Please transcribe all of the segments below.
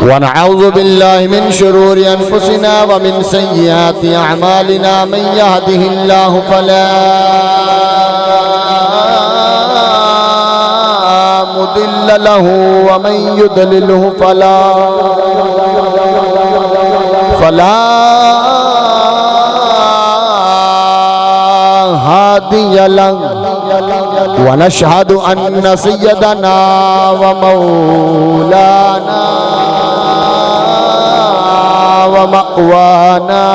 ونعوذ بالله من شرور أنفسنا ومن سيئات أعمالنا من يهده الله فلا مضل له ومن يضلله فلا هادي له ونشهد أن سيدنا ومولانا ومأوانا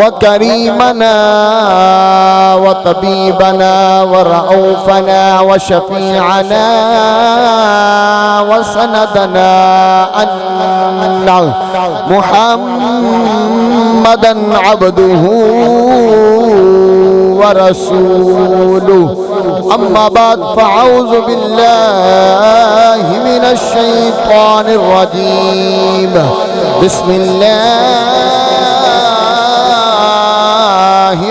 وكريمنا وطبيبنا ورؤوفنا وشفيعنا وسندنا أن محمدًا عبده ورسوله أما بعد فأعوذ بالله من الشيطان الرجيم بسم الله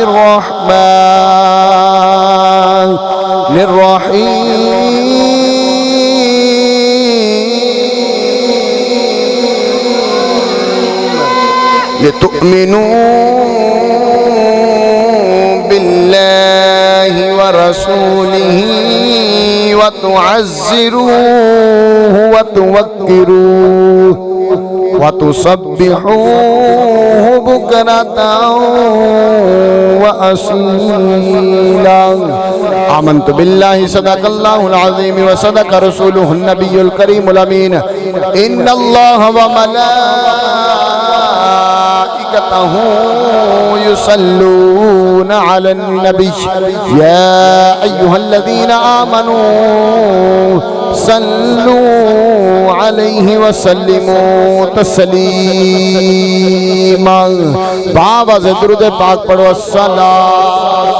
الرحمن الرحيم لتؤمنوا بالله ورسوله وتعزروه وتوقروه وتصبحوه بكرة وأصيلا آمنت بالله صدق الله العظيم وصدق رسوله النبي الكريم الأمين إن الله وملائكته يصلون على النبي يا أيها الذين آمنوا صلوا عليه وسلموا تسلیما بابا سے درود پاک پڑھو الصلاة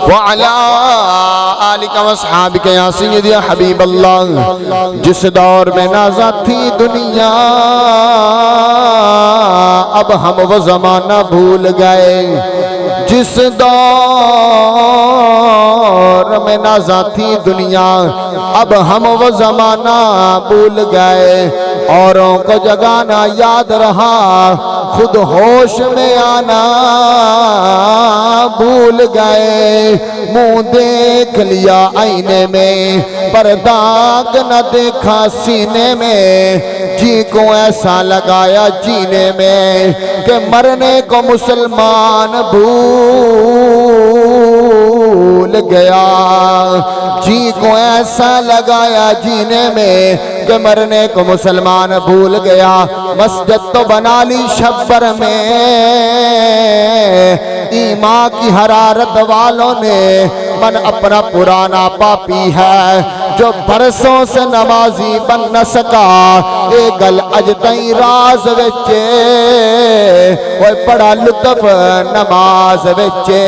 وعلى آلک واصحابک یا سید یا حبیب اللہ جس دور میں نازا تھی دنیا اب ہم وہ زمانہ بھول گئے جس دور میں نازا تھی دنیا اب ہم وہ زمانہ بھول گئے اوروں کو جگانا یاد رہا خود ہوش میں آنا بھول گئے منہ دیکھ لیا آئینے میں پر داغ نہ دیکھا سینے میں جی کو ایسا لگایا جینے میں کہ مرنے کو مسلمان بھول گیا جی کو ایسا لگایا جینے میں کہ مرنے کو مسلمان بھول گیا مسجد تو بنا لی شبر میں ایمان کی حرارت والوں نے من اپنا پرانا پاپی ہے جو برسوں سے نمازی بن نہ سکا اے گل اجتائی راز وچے وہ پڑا لطف نماز وچے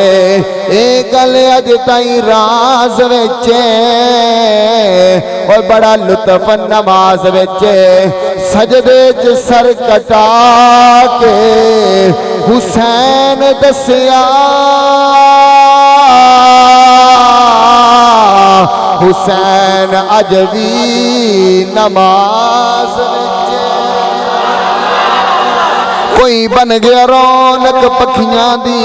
اے گل اجتائی راز وچے وہ بڑا لطف نماز وچے سجدے چ سر کٹا کے حسین دسیا حسین اجوی نماز کوئی بن گیا رونق پکھیاں دی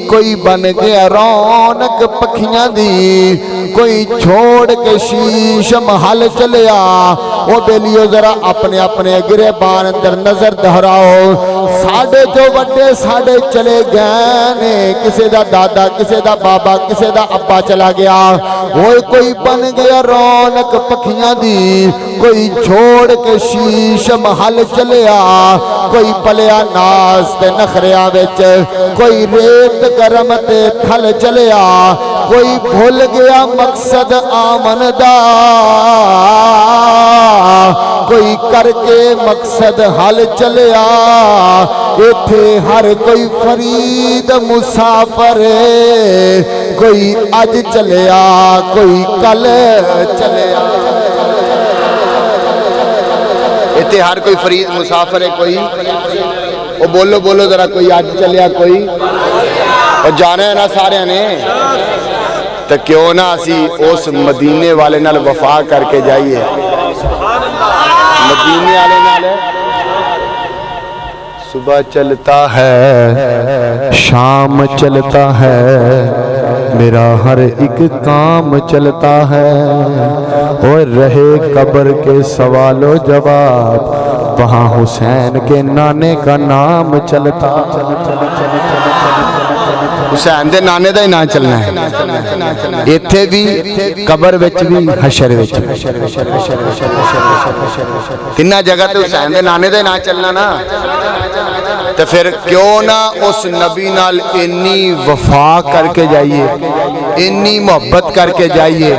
کوئی بن گیا رونق پکھیاں دی کوئی چھوڑ کے شیش محل چلیا وہ بیلیو ذرا اپنے اپنے گریبان اندر نظر دہراؤ ساڑھے جو بڑے ساڑھے چلے گئے کسے دا دادا کسے دا بابا کسے دا ابا چلا گیا وہ کوئی بن گیا رونق پکھیاں دی کوئی چھوڑ کے شیش محل چلیا کوئی پلیا ناز تے نخریا وچ کوئی ریت گرم تے تھل چلیا کوئی بھول گیا مقصد آمن دا کوئی کر کے مقصد حل چلیا ایتھے ہر کوئی فرید مسافر کوئی اج چلیا کوئی کل چلیا ایتھے ہر کوئی فرید مسافر ہے کوئی وہ بولو بولو ذرا کوئی آج چلیا کوئی اور جانا ہے نا سارے نے تو کیوں نہ اسی اس مدینے والے نال وفا کر کے جائیے مدینے والے نال صبح چلتا ہے شام چلتا ہے میرا ہر ایک کام چلتا ہے اور رہے قبر کے سوال و جواب وہاں حسین کے نانے کا نام چلتا حسین دے نانے دا ہی نام چلنا ہے ایتھے بھی قبر وچ بھی حشر وچ تینہ جگہ تے حسین دے نانے دا ہی نام چلنا نا تو پھر کیوں نہ اس نبی نال انی وفا کر کے جائیے انی محبت کر کے جائیے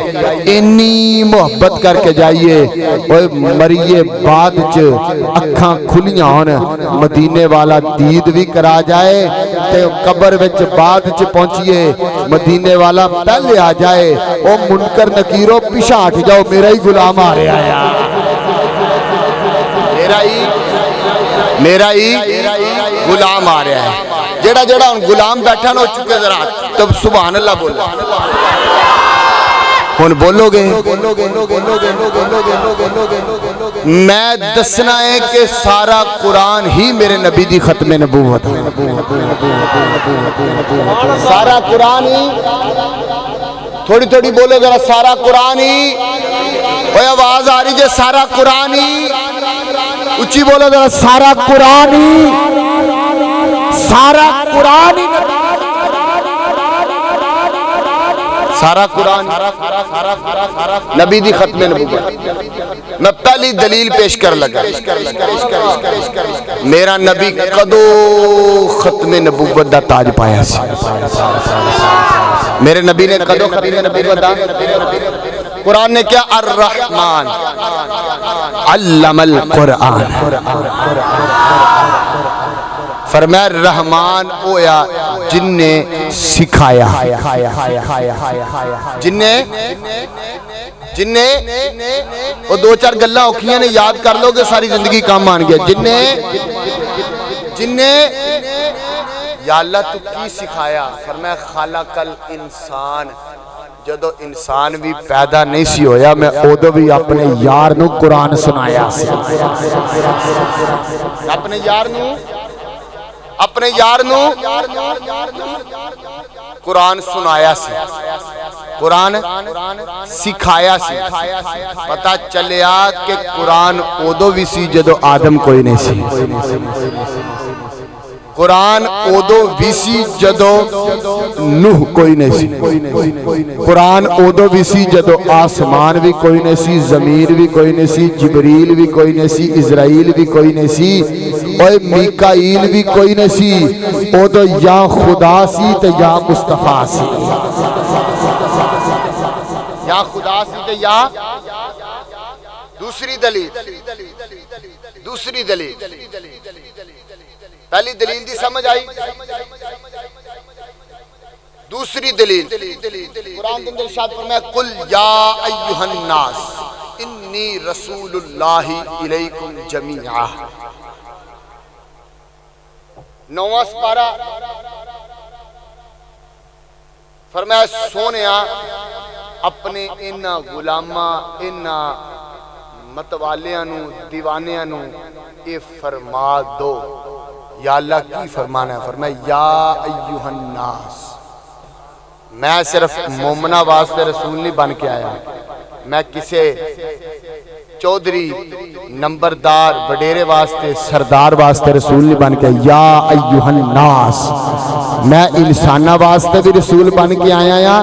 انی محبت کر کے جائیے مریے بعد چ اکھاں کھلیاں ہون مدینے والا دید بھی کرا جائے تے قبر وچ بعد چ پہنچیے مدینے والا پہلے آ جائے او منکر نکیرو پیچھے ہٹ جاؤ میرا ہی غلام آ رہا ہے میرا ہی غلام آ رہا ہے جڑا جڑا ان غلام بیٹھا نہ ہو چکے ذرا تب سبحان اللہ بولو ان بولو گے میں دسنا ہے کہ سارا قرآن ہی میرے نبی دی ختم نبوت سارا قرآن ہی تھوڑی تھوڑی بولو ذرا سارا قرآن ہی اوہ آواز آ رہی جے سارا قرآن ہی اچھی بولو ذرا سارا قرآن ہی سارا قرآن ہی سارا قرآن نبی دی ختم نبوت میں پہلی دلیل پیش کر لگا میرا نبی کدو ختم نبوت دا تاج پایا سی میرے نبی نے کدو ختم نبوت دا قرآن نے کیا الرحمن علم القرآن فرمایا رحمان ہویا جن نے سکھایا جن نے وہ دو چار گلہ اوکھیاں نے یاد کر لو گے ساری زندگی کام مان گیا جن نے یا اللہ تو کی سکھایا فرمایا خالق الانسان جدو انسان بھی پیدا نہیں سی ہویا میں اودو بھی اپنے یار نو قرآن سنایا اپنے یار نو قرآن سنایا سی قرآن سکھایا سی پتا چلیا کہ قرآن اودو بھی سی جدو آدم کوئی نہیں سی قرآن اودو بھی سی جدو نوح کوئی نہیں سی قرآن اودو بھی سی جدو آسمان بھی کوئی نہیں سی زمین بھی کوئی نہیں سی جبریل بھی کوئی نہیں سی اسرائیل بھی کوئی نہیں سی اور میکائیل بھی کوئی نہیں سی اودو یا خدا سی تو یا مصطفیٰ سی یا خدا سی تو یا دوسری دلیل پہلی دلیل دی سمجھ آئی دوسری دلیل قرآن کے اندر ارشاد فرمایا قل یا ایھا الناس انی رسول اللہ الیکم جمیعا 9واں سپارہ فرمایا سونیا اپنے انہا غلامہ انہا متوالیاں نو دیوانیاں نو اے فرما دو یا اللہ کی فرمانا ہے فرمایا یا ایھا الناس میں صرف مومنہ واسطے رسول نہیں بن کے آیا میں کسے چودھری نمبردار وڈیرے واسطے سردار واسطے رسول نہیں بن کے یا ایھا الناس میں انسانہ واسطے بھی رسول بن کے آیا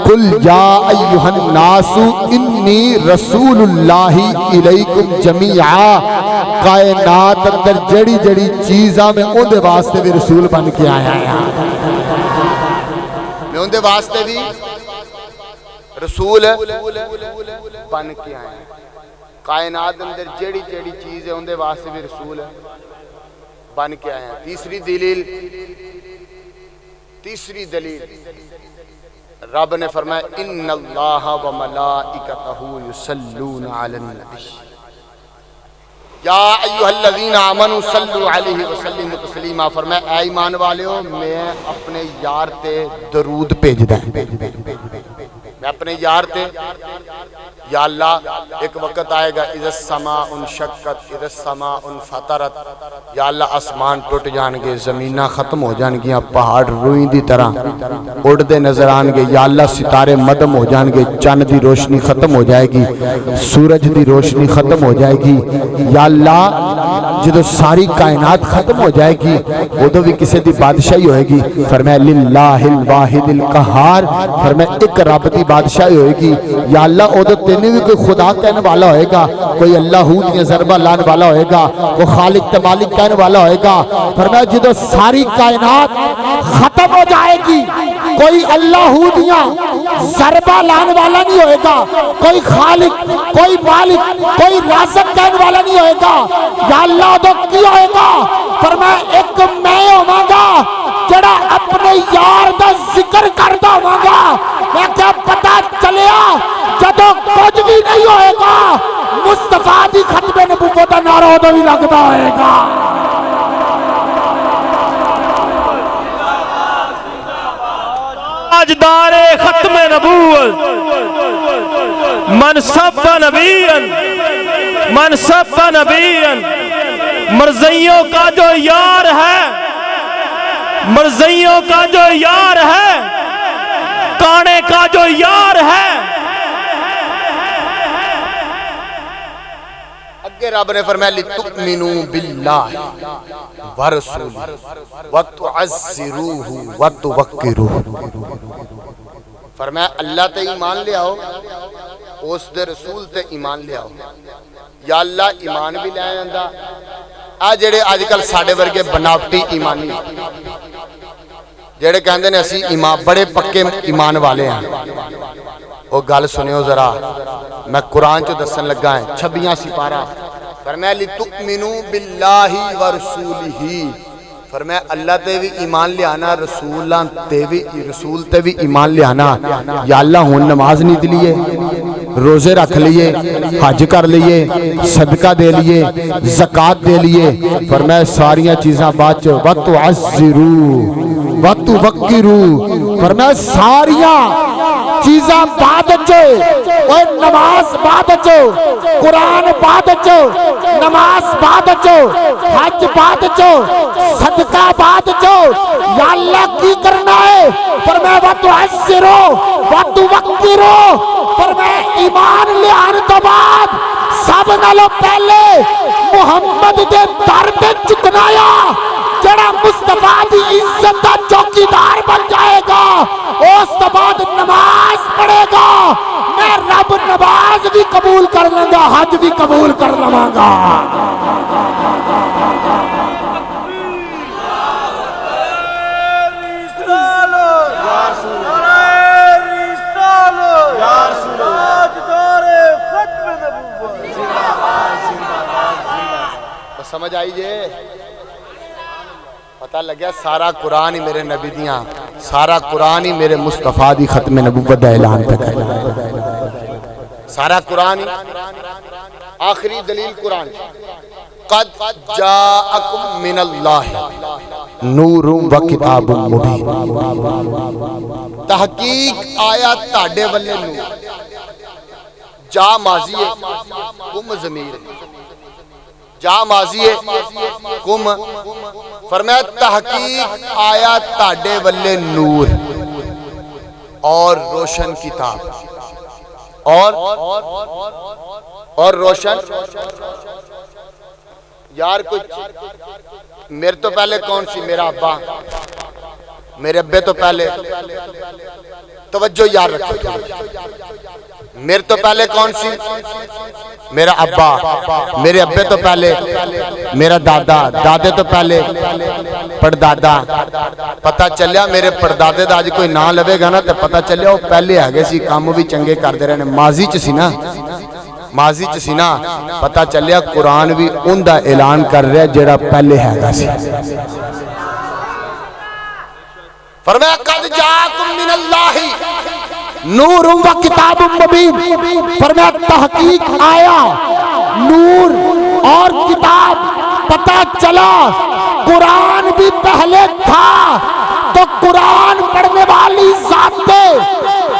قل یا ایھا الناس انی رسول اللہ الیکم جمیعا کائنات اندر جڑی جڑی چیزاں میں ان دے واسطے بھی رسول بن کے آیا میں ان دے واسطے بھی رسول بن کے آیا کائنات اندر جڑی جڑی چیز ہے ان دے واسطے بھی رسول بن کے آیا تیسری دلیل رب نے فرمایا ان اللہ و ملائکتہ یصلون علی النبی یا ایھا الذین آمنوا صلوا علیہ وسلم تسلیما، فرمایا اے ایمان والےو میں اپنے یار تے درود بھیجدا ہوں، میں اپنے یار تے یا اللہ ایک وقت آئے گا اذا السماء انشقت اذا السماء انفطرت، یا اللہ آسمان ٹوٹ جان گے، زمیناں ختم ہو جان گیاں، پہاڑ روئی دی طرح اڑدے نظر آن گے، یا اللہ ستارے مدم ہو جان گے، چاند دی روشنی ختم ہو جائے گی، سورج دی روشنی ختم ہو جائے گی، یا اللہ جدو ساری کائنات ختم ہو جائے گی ادو بھی کسی دی بادشاہی ہوئے گی، فرمایا للہ الواحد القہار، فرمایا ایک رب دی بادشاہی ہوئے گی، یا اللہ ادو تینوں بھی کوئی خدا کہنے والا ہوئے گا، کوئی اللہ ہو دیا ضربہ لان والا ہوئے گا، کوئی خالق تمالک کہنے والا ہوئے گا، فرمایا جدو ساری کائنات ختم ہو جائے گی کوئی اللہ ہو دیا ضربہ لان والا نہیں ہوئے گا، کوئی خالق کوئی مالک کوئی رازق کہنے والا نہیں ہوئے گا، یا اللہ ادو کی ہوئے گا، فرمایا ایک میں ہوواں گا جڑا اپنے یار دا ذکر کردا ہوواں گا، میں کیا پتہ چلیا جدو کچھ بھی نہیں ہوئے گا مصطفیٰ دی ختم نبوت دا نعرہ ادو بھی لگدا ہوئے گا۔ تاجدار ختم نبوت من صف نبیًا من صف نبیًا، مرزیوں کا جو یار ہے، مرزیوں کا جو یار ہے، کانے کا جو یار ہے۔ اگے رب نے فرمایا لِتُؤْمِنُوا بِاللَّهِ وَرَسُولِهِ وَتُعَزِّرُوهُ وَتُوَقِّرُوهُ، فرمایا اللہ تے ایمان لے آؤ، اس دے رسول تے ایمان لے آؤ، یا اللہ ایمان بھی لے آندا آ جڑے آج کل ساڑے ورگے بناوٹی ایمانی جڑے کہندے نے اسی ایمان بڑے پکے ایمان والے ہیں، وہ گل سنیو ذرا، میں قرآن چو دسن لگا ہے 26 سپارہ، فرمایا لِتُؤْمِنُوا بِاللَّهِ وَرَسُولِهِ، فرمایا اللہ تے بھی ایمان لے آنا، رسول تے بھی ایمان لے آنا، یا اللہ ہون نماز نہیں دلیے، روزے رکھ لیے، حج کر لیے، صدقہ دے لیے، زکاة دے لیے، فرمایا ساریاں چیزاں بات چو وَتُعَزِّرُوا وَتُوَقِّرُوا، فرمایا ساریاں چیزاں بعد چو، اور نماز بعد چو، قرآن بعد چو، نماز بعد چو، حج بعد چو، صدقہ بعد چو، یا اللہ کی کرنا ہے، فرمایا وَتُعَزِّرُوا وَتُوَقِّرُوا، فرمایا ایمان لے آنے تو بعد سب نالو پہلے محمد دے در پہ چکنایا، جڑا مصطفیٰ دی عزت دا چوکیدار بن جائے گا، اس تو بعد نماز پڑھے گا، میں رب نماز بھی قبول کر لوں گا، حج بھی قبول کر لوں گا۔ سمجھ آئی جے، پتہ لگیا سارا قرآن ہی میرے نبی دیاں، سارا قرآن ہی میرے مصطفیٰ دی ختم نبوت دا اعلان پہ کرنا، سارا قرآن ہی آخری دلیل قرآن، قد جاءکم من اللہ نور و کتاب مبین، تحقیق آیا تاڑے والے نور، جا ماضی ہے کم ضمیر ہے، جا ماضی ہے کم، فرمایا تحقیق آیا تاڑے والے نور اور روشن کتاب، اور روشن، یار کچھ میرے تو پہلے کون سی؟ میرا ابا، میرے ابے تو پہلے، توجہ یار رکھو، میرے تو پہلے کون سی؟ میرا ابا، میرے ابے تو پہلے میرا دادا، دادے تو پہلے پردادا، پتہ چلیا میرے پردادے دا آج کوئی نام لوے گا نا تو پتہ چلیا وہ پہلے آگے سی، کاموں بھی چنگے کر دے رہے ہیں، ماضی چسی نا، ماضی چسی نا، پتہ چلیا قرآن بھی ان دا اعلان کر رہا ہے جڑا پہلے ہے گا سی۔ فرمایا قد جاءکم من اللہ نور و کتاب مبین، فرمایا تحقیق آیا نور اور کتاب پتہ چلا قرآن بھی پہلے تھا تو قرآن پڑھنے والی ذاتیں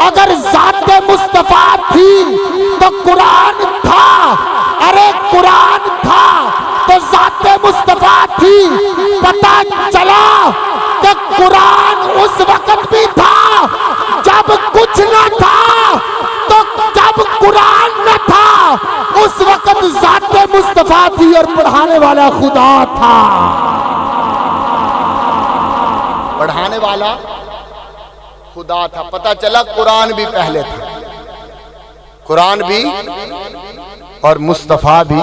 اگر ذات مصطفیٰ تھی تو قرآن تھا، ارے قرآن تھا تو ذات مصطفیٰ تھی۔ پتہ چلا کہ قرآن اس وقت بھی تھا جب کچھ نہ تھا، تو جب قرآن نہ تھا اس وقت ذات مصطفیٰ تھی اور پڑھانے والا خدا تھا۔ پڑھانے والا خدا تھا۔ پتہ چلا قرآن بھی پہلے تھا، قرآن بھی اور مصطفیٰ بھی۔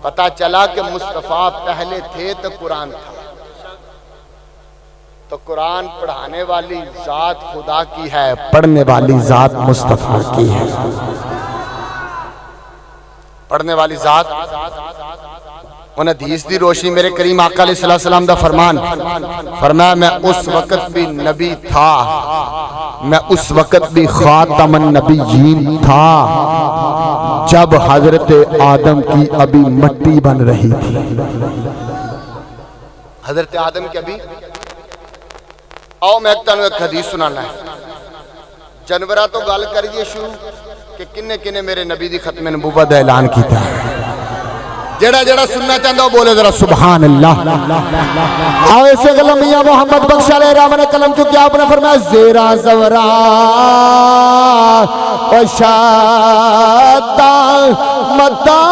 پتہ چلا کہ مصطفیٰ پہلے تھے تو قرآن تھا، تو قرآن پڑھانے والی ذات خدا کی ہے، پڑھنے والی ذات مصطفیٰ کی ہے۔ پڑھنے والی ذات ان حدیث دی روشنی میرے کریم آقا علیہ السلام دا فرمان فرمایا میں اس وقت بھی نبی تھا، میں اس وقت بھی خاتم النبیین تھا جب حضرت آدم کی ابھی مٹی بن رہی تھی۔ حضرت آدم کی ابھی آؤ میں ایک حدیث سنانا ہے۔ جنورہ تو گال کریے شروع کہ کنے کنے میرے نبی دی ختم نبوت اعلان کیتا ہے۔ جڑا جڑا سننا چاہتا ہو بولے ذرا سبحان اللہ۔ آؤ اسے کلم میاں محمد بخش علیہ الرحمہ نے کلم چونکہ آپ نے فرمایا زیرا زورا و شادا مدہ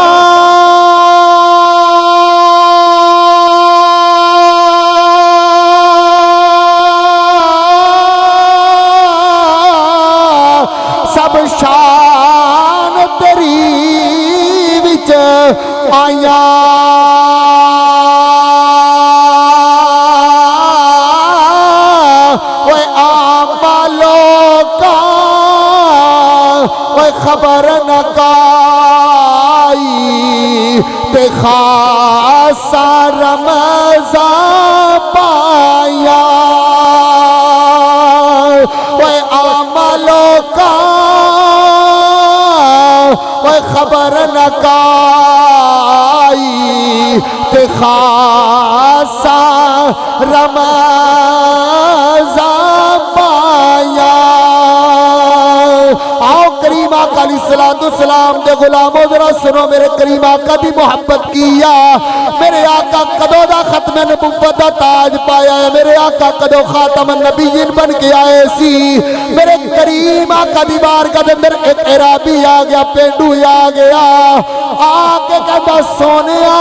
سب شان تیری وچ آیا وہ آمالوں کا وہ خبر نہ کائی تے خاصا رمضان پایا وہ آمالوں کا وہ خبر نہ کائی تے خاصا رمضان پایا۔ آؤ کریم آقا علیہ السلام دے غلاموں ذرا سنو میرے کریم آقا دی محبت کیا۔ میرے آقا کدو دا ختم نبوت دا تاج پایا ہے، میرے آقا کدو خاتم النبیین بن کے آئے سی۔ میرے کریم آقا دی بارگاہ دے اندر ایک عرابی آ گیا، پینڈو آ گیا، آ کے کہتا سونیا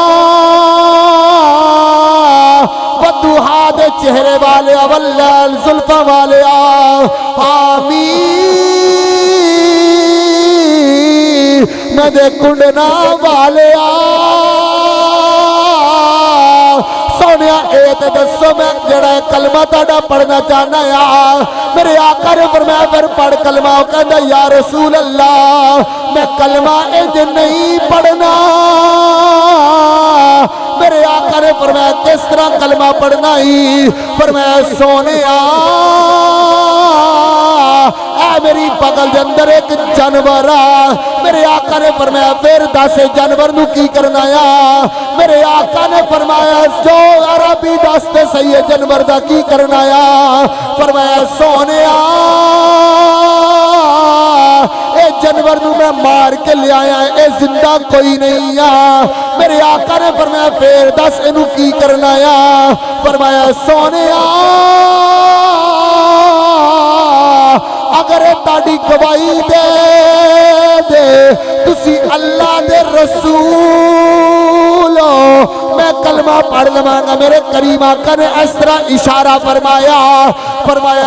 بدوہا دے چہرے والے واللیل زلفہ والے آمین میں دے کنڈنا والے سونیا ایت دسو میں جڑا کلمہ تاڑا پڑھنا چاہنا ہے۔ میرے آقا نے فرمایا پھر پڑھ کلمہ، وہ کہتا یا رسول اللہ میں کلمہ انج نہیں پڑھنا۔ میرے آقا نے فرمایا کس طرح کلمہ پڑھنا ہی؟ فرمایا سونیا اے میری پگل دے اندر ایک جانور آ۔ میرے آقا نے فرمایا پھر دس جانور نو کی کرنا یا؟ میرے آقا نے فرمایا جو عربی دستے صحیح جانور دا کی کرنا یا؟ فرمایا سونیا اے جانور نو میں مار کے لے آیا ہے، اے زندہ کوئی نہیں آ۔ میرے آقا نے فرمایا پھر دس انو کی کرنا یا؟ فرمایا سونیا اگر تاڑی گواہی دے تسی اللہ دے رسول میں کلمہ پڑھ لمانگا۔ میرے کریم آقا نے اس طرح اشارہ فرمایا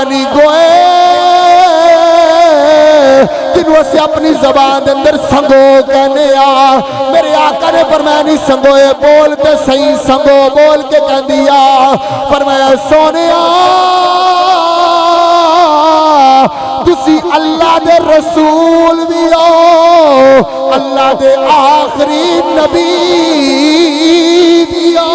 نہیں گوئے جنہوں اسے اپنی زبان دے اندر سنگو کہنے آ۔ میرے آقا نے فرمایا نہیں سنگوئے بول کے صحیح سنگو بول کے کہہ دیا۔ فرمایا سونیا تسی اللہ دے رسول بھی ہو، اللہ دے آخری نبی بھی ہو۔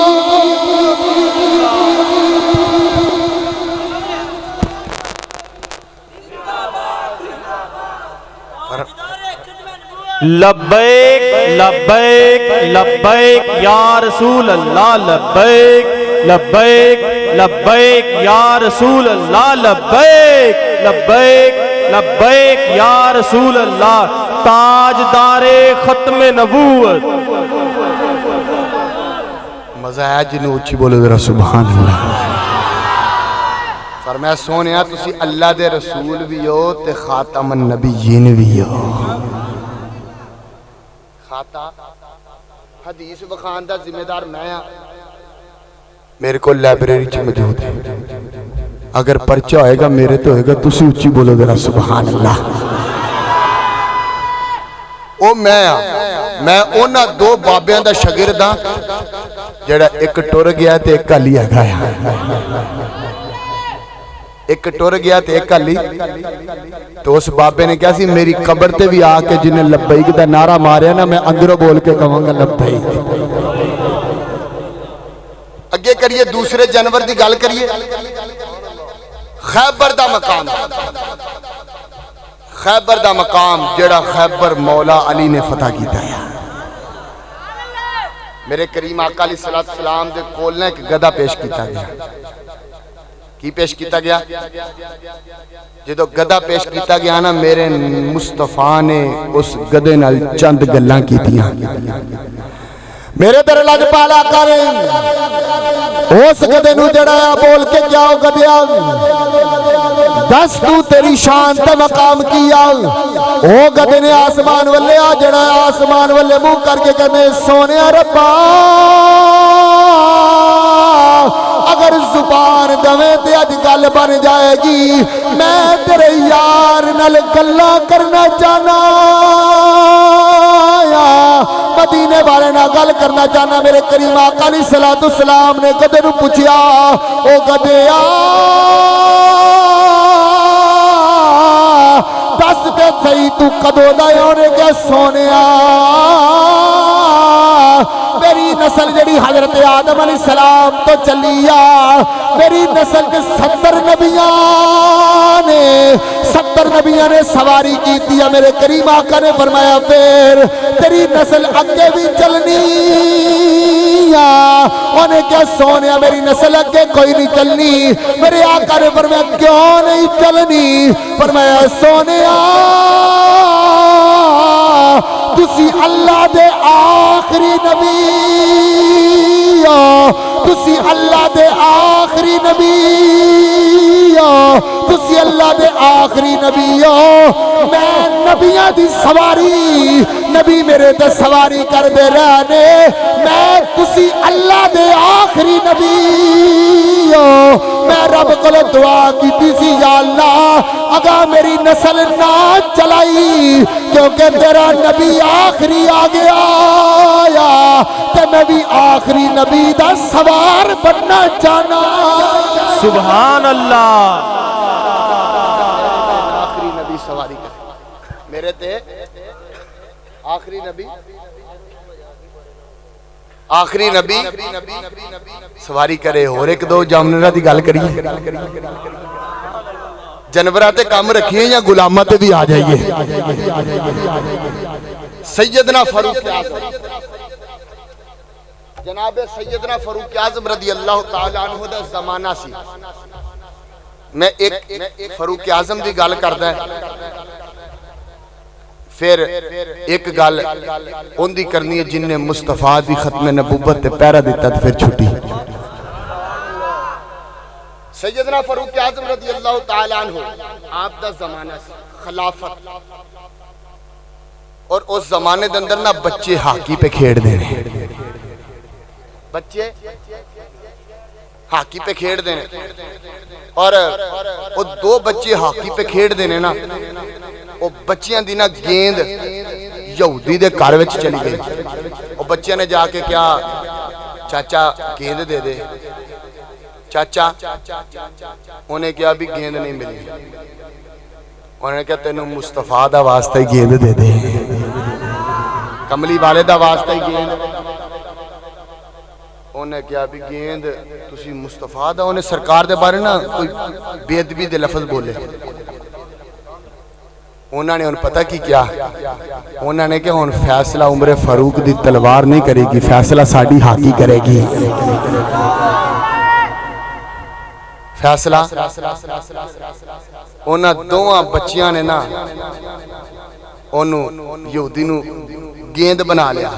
لبیک لبیک لبیک یا رسول اللہ لبیک لبیک لبیک یا رسول اللہ لبیک لبیک لبیک یا رسول اللہ تاجدار ختم نبوت. مزہ آیا جنہوں اچھی بولے ذرا سبحان اللہ. فرمایا سونیا تسی اللہ دے رسول بھی ہو تے خاتم النبیین بھی ہو. خاتا حدیث بخان دا ذمہ دار میں ہاں. میرے کو لائبریری چ موجود ہے. اگر پرچہ ہوئے گا میرے تو ہوئے گا تسی اچھی بولو ذرا سبحان اللہ. او میں اونا دو بابیاں دا شاگرد ہاں جڑا ایک ٹر گیا تے ایک ہلی گایا. ایک ٹر گیا تے ایک ہلی. تو اس بابے نے کہا سی میری قبر تے بھی آ کے جنہیں لبیک دا نعرہ ماریا نا میں اندروں بول کے کہوں گا لبیک. اگے کریے دوسرے جانور دی گل کریے. خیبر دا مقام خیبر دا مقام جڑا خیبر مولا علی نے فتح کیتا ہے. میرے کریم آقا علیہ السلام دے کول نے ایک گدھا پیش کیتا گیا. کی پیش کیتا گیا؟ جدو گدھا پیش کیتا گیا نا میرے مصطفیٰ نے اس گدھے نال چند گلاں کیتیاں. میرے در لج پالا کریں اس گدھے نو جڑایا بول کے کیا ہو گدھیا دس تو تیری شان تے مقام کیا. او گدھے نے آسمان والے آ جڑایا آسمان والے منہ کر کے کہنے سونے ربا اگر زبان دویں تے اج گل بن جائے گی میں تیرے یار نال گلا کرنا چاہنا مدینے والے نہ گل کرنا چاہنا. میرے کریم آقا علیہ السلام نے گدھے نو پوچھیا او گدھیا دس تے صحیح تو کدوں دا ہونے کے سونیا میری نسل جڑی حضرت آدم علیہ السلام تو چلیا میری نسل کے 70 نبیاں نے سواری کی دیا. میرے کریم آقا نے فرمایا پھر تیری نسل اگے بھی چلنی انہیں کیا سونیا میری نسل اگے کوئی نہیں چلنی. میرے آقا نے فرمایا کیوں نہیں چلنی؟ فرمایا سونیا تسی اللہ دے آخری نبی تسی اللہ دے آخری نبی تسی اللہ دے آخری نبی میں نبیاں دی سواری نبی میرے تے سواری کر دے رہنے میں تسی اللہ دے آخری نبی میں رب کو دعا کی تیسی یا اللہ اگا میری نسل نہ چلائی کیونکہ تیرا نبی آخری آگے آیا تے میں بھی آخری نبی دا سوار بننا چاہنا. سبحان اللہ. آخری نبی سواری کر میرے تے آخری نبی سواری کرے. اور ایک دو جانورہ دی گل کریے. جانورہ تے کام رکھیے یا غلامہ تے بھی آ جائیے. سیدنا فاروق اعظم جناب سیدنا فاروق اعظم رضی اللہ تعالیٰ عنہ دا زمانہ سی. میں ایک فاروق اعظم دی گل کردا ہے پھر ایک گل ان دی کرنی ہے جن نے مصطفیٰ دی ختم نبوت تے پیرا دیتا تو پھر چھٹی. سیدنا فاروق اعظم رضی اللہ تعالیٰ عنہ آپ دا زمانہ سی خلافت اور اس زمانے دے اندر نا بچے ہاکی پہ کھیڑ دینے بچے ہاکی پہ کھیڑ دینے اور وہ دو بچے ہاکی پہ کھیڑ دینے نا وہ بچیاں دی نا گیند یہودی دے گھر وچ چلی گئی. وہ بچیاں نے جا کے کیا چاچا گیند دے دے. چاچا انہیں کیا بھی گیند نہیں ملی. انہیں کہا تینوں مصطفیٰ دا واسطہ ہی گیند دے دے کملی والے دا واسطہ ہی گیند. انہیں کیا بھی گیند تسی مصطفیٰ دا انہیں سرکار دے بارے نا کوئی بے ادبی دے لفظ بولے. انہوں نے پتہ کی کیا انہوں نے کہ ہن فیصلہ عمر فاروق دی تلوار نہیں کرے گی فیصلہ ساڈی ہاکی کرے گی فیصلہ انہاں دوواں بچیاں نے نا انہوں یہودی نو گیند بنا لیا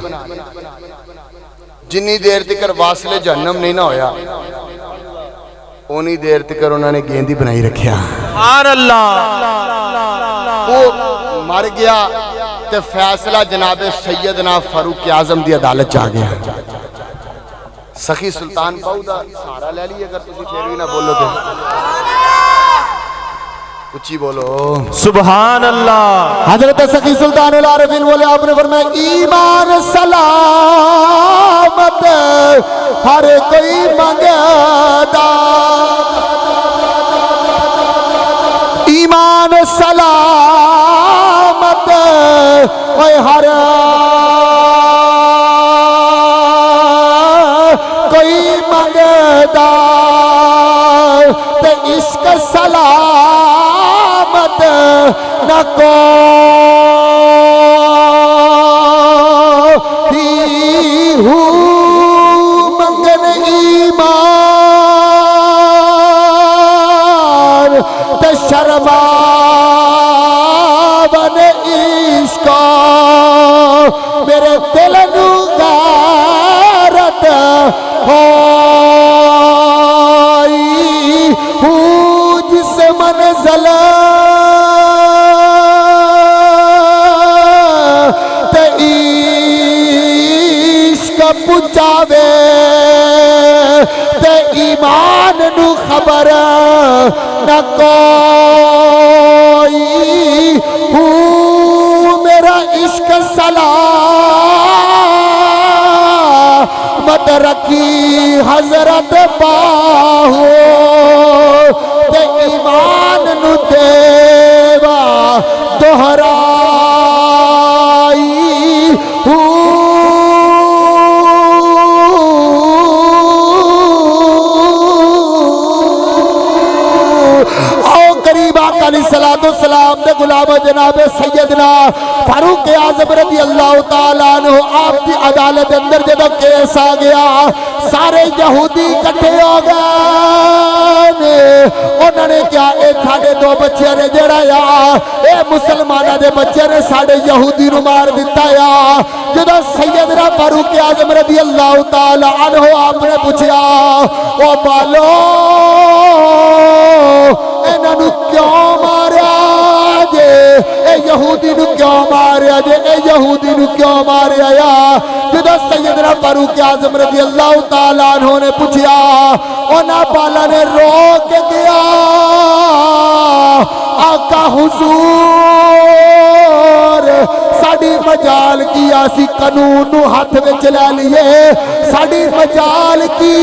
جنی دیر تکر واصل جہنم نہیں نہ ہویا انہی دیر تکر انہوں نے گیندی بنائی رکھیا سبحان اللہ وہ مر گیا تے فیصلہ جناب سیدنا فاروق اعظم دی عدالت چاہ گیا سخی سلطان باؤ دا سارا لے لی اگر تسی پھر بھی نہ بولو تو اچھی بولو سبحان اللہ حضرت سخی سلطان العارفین بولے آپ نے فرمایا ایمان سلامت ہر کوئی منگدا ایمان سلامت اے ہر کوئی منگدا تے عشق سلامت نہ کوئی ہو منگن ایمان تے شرماون عشق میرے دل نو غیرت ہوئی ہوں جس منزل تے عشق پچاوے تے ایمان نو خبر نہ کوئی ہوں میرا عشق سلامت رکھی حضرت باہو تے ایمان نو دیوا دہرائی ہوں قریب آقا علیہ السلام دے غلام جناب سیدنا فاروق اعظم رضی اللہ تعالیٰ عنہ آپ کی عدالت اندر جب کیس آ گیا سارے یہودی کٹھے ہو گئے انہوں نے کیا اے ساڑھے دو بچے نے جڑا یا اے مسلمانہ دے بچے نے ساڑھے یہودی نو مار دیتا یا جدو سیدنا فاروق اعظم رضی اللہ تعالیٰ عنہ آپ نے پوچھا او بالو انہوں کیوں ماریا جے اے یہودی نو کیوں ماریا جے اے یہودی نو کیوں ماریا یا جدو سیدنا فاروق اعظم رضی اللہ تعالیٰ عنہ نے پوچھا اونا بالا نے رو کے گیا آقا حضور ساڑی مجال کی آسی قانون نو ہاتھ میں چلا لیے ساڑی مجال کی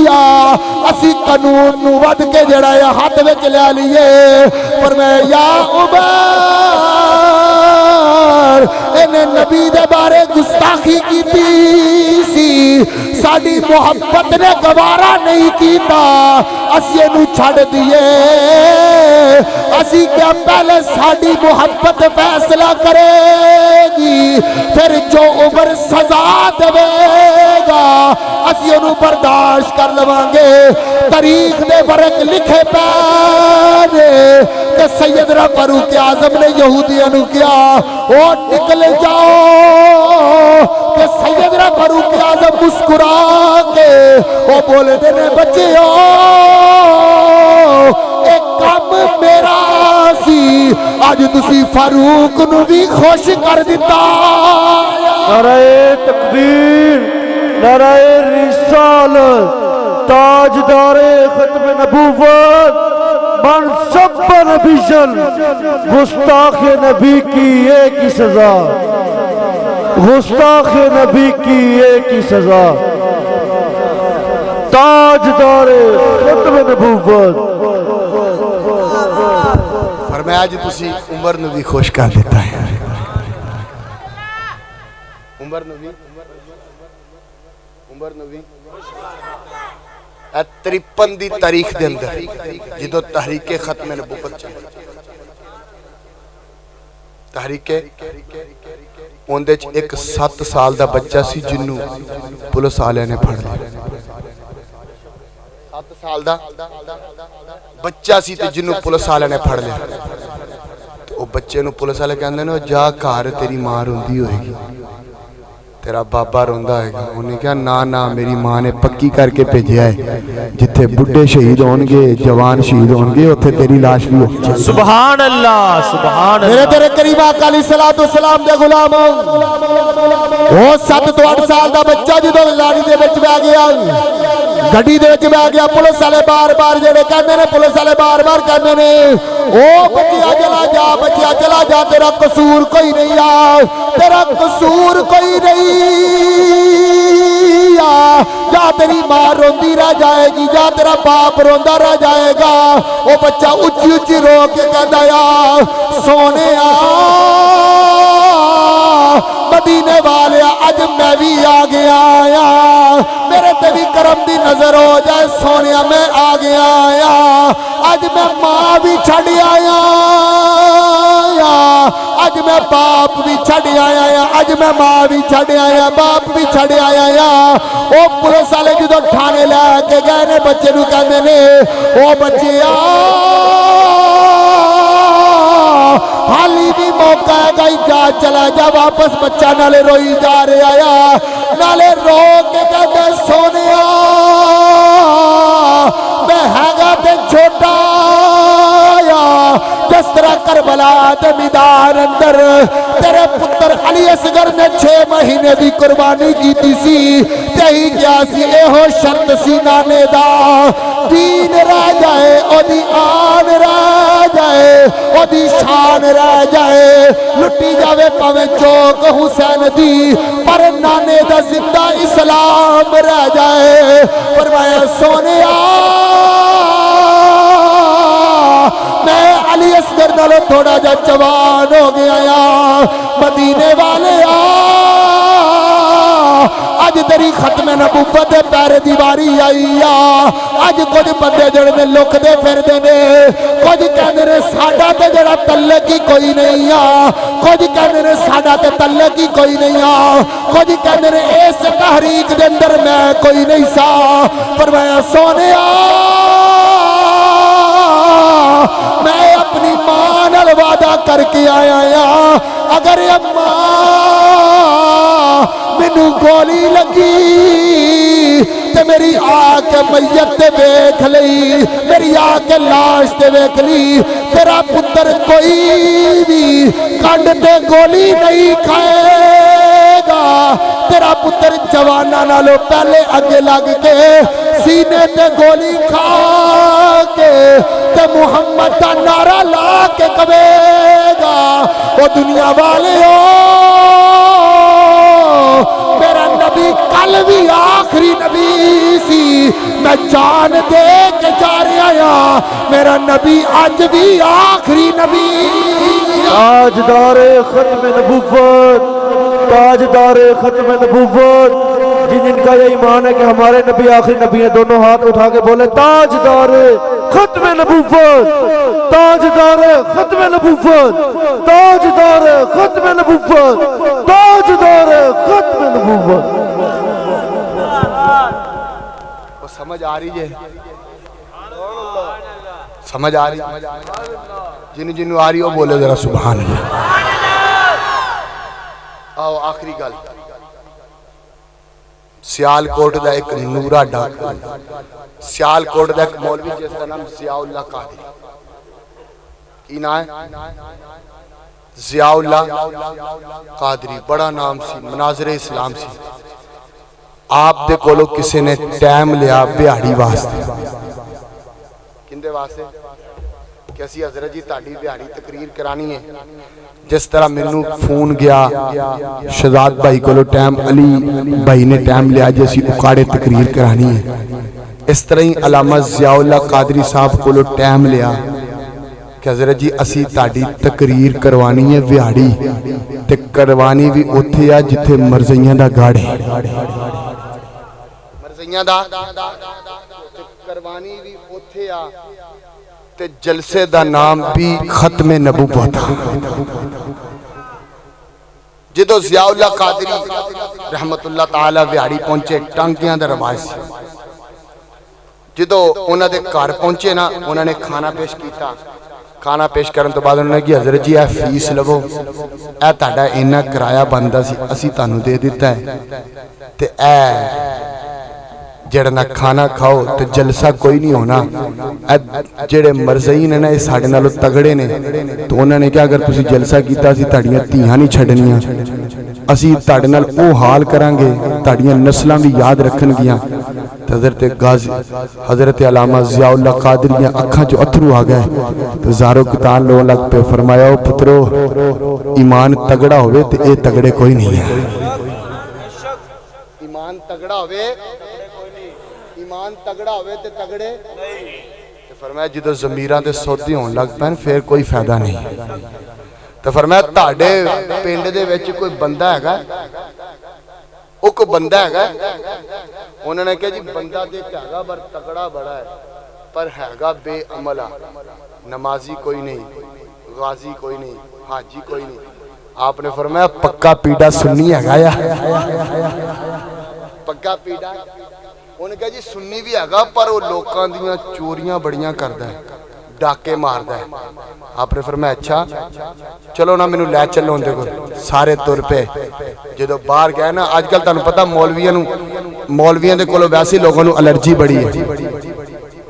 اسی قانون نو ود کے جڑا یا ہاتھ میں چلا لیے پر میں یا عمر انہیں نبی دے بارے گستاخی کی سی ساڑی محبت نے گوارا نہیں کیتا اسی انہوں چھڑ دیئے اسی کیا پہلے ساڑی محبت فیصلہ کرے گی پھر جو عمر سزا دے گا اسی انہوں برداشت کر لوانگے تاریخ دے برک لکھے پہنے کہ سیدنا فاروق اعظم نے یہودیوں نے کیا وہ نکل جاؤ کہ سیدنا فاروق اعظم مسکرا کے وہ بولے دینے بچے ہو ایک کام میرا سی آج تسی فاروق نو بھی خوش کر دیتا نعرہ تکبیر نعرہ رسالت تاجدار ختم نبوت منصب نبی جل گستاخ نبی کی ایک ہی سزا گستاخ نبی کی ایک ہی سزا تاجدار ختم نبوت فرمایا آج تسی عمر نو بھی خوش کر دیتا ہے عمر نو بھی 53 دی تاریخ دے اندر جدو تحریک ختم نبوت چلی تحریک اندے ایک 7 سال دا بچہ سی جنوں پولیس والے نے پھڑ لیا 7 سال دا بچہ سی تے جنوں پولیس والے نے پھڑ لیا او بچے نو پولیس والے کہندے نے جا گھر تیری ماں روندی ہوئے گی تیرا بابا روندا ہے گا انہیں کہا نا میری ماں نے پکی کر کے بھیجیا ہے جتھے بڈھے شہید ہون گے جوان شہید ہون گے اوتھے تیری لاش بھی ہو سبحان اللہ سبحان میرے اللہ تیرے قریب آقا علیہ السلام دے غلام وہ 7 تو 8 سال دا بچہ جدوں گاڑی دے وچ بیٹھ گیا گڈی دے وچ بیٹھ گیا پولیس والے بار جڑے کہندے نے پولیس والے بار کہندے نے او بچیا چلا جا تیرا قصور کوئی نہیں تیرا قصور کوئی نہیں جا تیری ماں روندی رہ جائے گی جا تیرا باپ روندا رہ جائے گا او بچہ اچھی اچھی رو کے کہندا سونے مدینے والے اج میں بھی آ گیا میرے تے بھی کرم دی نظر ہو جائے سونے میں آ گیا اج میں ماں بھی چھڑ آیا اج میں باپ بھی چھڑ آیا اج میں ماں بھی چھڑ آیا باپ بھی چھڑ آیا او پولیس والے جدوں ٹھانے لے کے گئے نے بچے نو کہندے نے او بچیا حالی بھی موقع ہے گئی جا چلا جا واپس بچہ نالے روئی جا رہے آیا نالے رو کے کہتے سونیا میں ہیگا تے چھوٹا آیا جس طرح کربلا دے میدان اندر تیرے پتر علی اصغر نے 6 مہینے دی قربانی کیتی سی تہی کیا سی اے ہو شرط سی نانے دا دین رہ جائے او دی آن رہ جائے او دی شان رہ جائے لٹی جاوے پاویں چوک حسین دی پر نانے دا زندہ اسلام رہ جائے فرمایا سونے میں علی اصغر نالوں تھوڑا جا جوان ہو گیا مدینے والے اج تیری ختم نبوت دے پیر دیواری آئی اج کچھ بندے جڑے نے لک دے پھر دے نے کچھ کہندے نے ساڈا تے جڑا تعلق ہی کوئی نہیں کچھ کہندے نے ساڈا تے تعلق ہی کوئی نہیں کچھ کہندے نے اس تحریک دے اندر میں کوئی نہیں سا فرمایا سونیا میں اپنی ماں نال وعدہ کر کے آیا اگر اماں مینوں گولی لگی تے میری آ کے میت تے ویکھ لئی میری آ کے لاش تے ویکھ لی تیرا پتر کوئی بھی کنڈ تے گولی نہیں کھائے گا تیرا پتر جوانا نالوں پہلے اگے لگ کے سینے تے گولی کھا کے تے محمد دا نعرہ لا کے کہے گا او دنیا والے میرا نبی کل بھی آخری نبی سی میں جان دے کے جا رہا میرا نبی آج بھی آخری نبی تاجدار ختم نبوت تاجدار ختم نبوت جن کا یہ ایمان ہے کہ ہمارے نبی آخری نبی ہیں دونوں ہاتھ اٹھا کے بولے تاجدار ختم نبوت تاجدار ختم نبوت تاجدار ختم نبوت تاجدار ختم نبوت وہ سمجھ آ رہی ہے سمجھ آ رہی جنوں آ رہی ہو بولے ذرا سبحان اللہ آؤ آخری گل سیال کوٹ دا ایک نورا ڈاک سیال کوٹ دا ایک مولوی جس کا نام ضیاء اللہ قادری کی نام ہے ضیاء اللہ قادری بڑا نام سی مناظر اسلام سی آپ دے کولو کسی نے ٹائم لیا بیاڑی واسطے کندے واسطے کہ اسی حضرت جی تاڑی بیاڑی تقریر کرانی ہے جس طرح منو فون گیا شہزاد بھائی کو ٹائم علی بھائی نے ٹائم لیا جیسی اکاڑے تقریر کرانی ہے اس طرح ہی علامہ ضیاء اللہ قادری صاحب کو ٹائم لیا کہ حضرت جی اسی تاڑی تقریر کروانی ہے ویاڑی تے کروانی بھی اتھے آ جتھے مرزیاں دا گاڑے مرزیاں دا کروانی بھی اتھے آ تے جلسے دا نام بھی ختم نبوت جدو ضیاء اللہ قادری رحمت اللہ تعالی وہاڑی پہنچے ٹانکیاں دا رواج سی جدو انہاں دے گھر پہنچے نا انہاں نے کھانا پیش کیتا کھانا پیش کرن تو بعد انہوں نے کہا حضرت جی اے فیس لو اے تہاڈا اینا کرایہ بندا سی اسی تانوں دے دیتا ہے تے اے جڑا نہ کھانا کھاؤ تو جلسہ کوئی نہیں ہونا جڑے مرزئین ہیں نا یہ ساڑھے نالوں تگڑے نے تو انہوں نے کہا اگر تسی جلسہ کیتا اسی تاڑیاں تیہاں نہیں چھڑنیاں اسی تاڑے نال او حال کرانگے تاڑیاں نسلاں بھی یاد رکھن گیاں حضرت غازی حضرت علامہ ضیاء اللہ قادریاں اکھاں جو اتھرو آ گئے تو زارو کتان لو لگ پہ فرمایا او پترو ایمان تگڑا ہوئے تو اے تگڑے کوئی نہیں ہے ایمان تگڑا ہوئے ایمان تگڑا ہوئے تے تگڑے تو فرمایا جدو زمیران تے سودی ہون لگ پہن پھر کوئی فائدہ نہیں تو فرمایا تاڑے پینڈ دے ویچ کوئی بندہ ہے گا او کوئی بندہ ہے گا انہوں نے کہا جی بندہ دیکھ ہے گا بر تگڑا بڑا ہے پر ہے گا بے عملہ نمازی کوئی نہیں غازی کوئی نہیں حاجی کوئی نہیں آپ نے فرمایا پکا پیڑا سنی ہے گا یا پکا پیڑا انہوں نے کہا جی سنی بھی ہے گا پر وہ لوکاں دیاں چوریاں بڑیاں کردہ ہے ڈاکے ماردہ ہے آپ نے فرمایا اچھا چلو نا میں نو لے چلو اندے کو سارے طور پہ جدو باہر گئے نا آج کل تانوں پتہ مولویاں دے کولو ویسے لوگوں نو الرجی بڑی ہے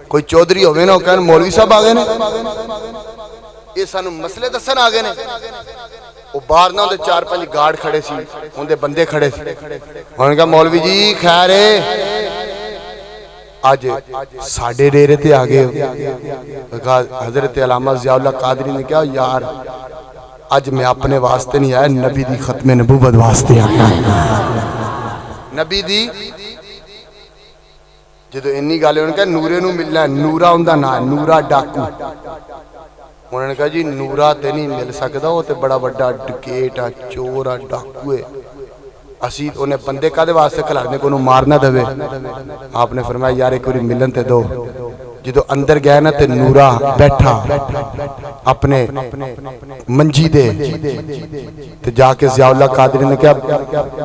کوئی چودھری ہوئے نا کہنے مولوی صاحب آگئے نے یہ سانو مسئلے دسن آگئے نے وہ باہر نہ ہوندے 4-5 گارڈ کھڑے سی ہوندے بندے کھڑے سی انہوں نے کہا مولوی جی خیر ہے آج ساڑھے ریرے تے آگے حضرت علامہ ضیاء اللہ قادری نے کہا یار آج میں اپنے واسطے نہیں آیا نبی دی ختم نبوت واسطے آیا نبی دی جدو انی گالے انہوں نے کہا نورے نو ملنا ہے نورا ہوندہ نا نورا ڈاکو انہوں نے کہا جی نورا تے نہیں مل سکتا وہ تے بڑا بڑا ڈکیٹا چورا ڈاکوے اسی انہیں بندے کا دے واسطے کھلانے کو انہوں مارنا دوے آپ نے فرمایا یار ایک کوئی ملن تے دو جدو اندر گیا نا تے نورا بیٹھا اپنے منجی دے تے جا کے ضیاء اللہ قادری نے کہا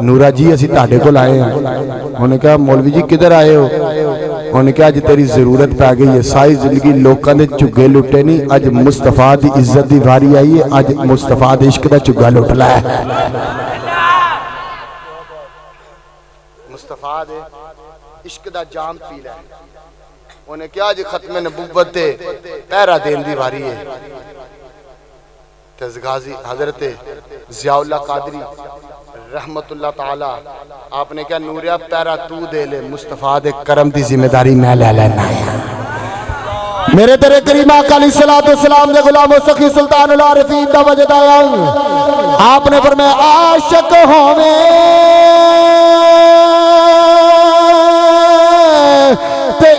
نورا جی اسی تاڑے کو لائے ہیں انہوں نے کہا مولوی جی کدھر آئے ہو انہوں نے کہا آج تیری ضرورت پہ گئی ہے ساری زندگی لوکاں دے چگے لٹے نہیں آج مصطفیٰ دی عزت دی واری آئی ہے آج مصطفیٰ دے عشق دا چگا لٹ لائے مصطفیٰ دے عشق دا جام پی لائے انہیں کیا جی ختم نبوت دے پیرا دین دی واری ہے تزغازی حضرت ضیاء اللہ قادری رحمت اللہ تعالی آپ نے کہا نوریا پیرا تو دے لے مصطفیٰ دے کرم دی ذمہ داری میں لے لینا ہے میرے تیرے کریم آقا علیہ السلام دے غلام و سخی سلطان العارفین دا وجد آیا آپ نے فرمایا عاشق ہوویں تے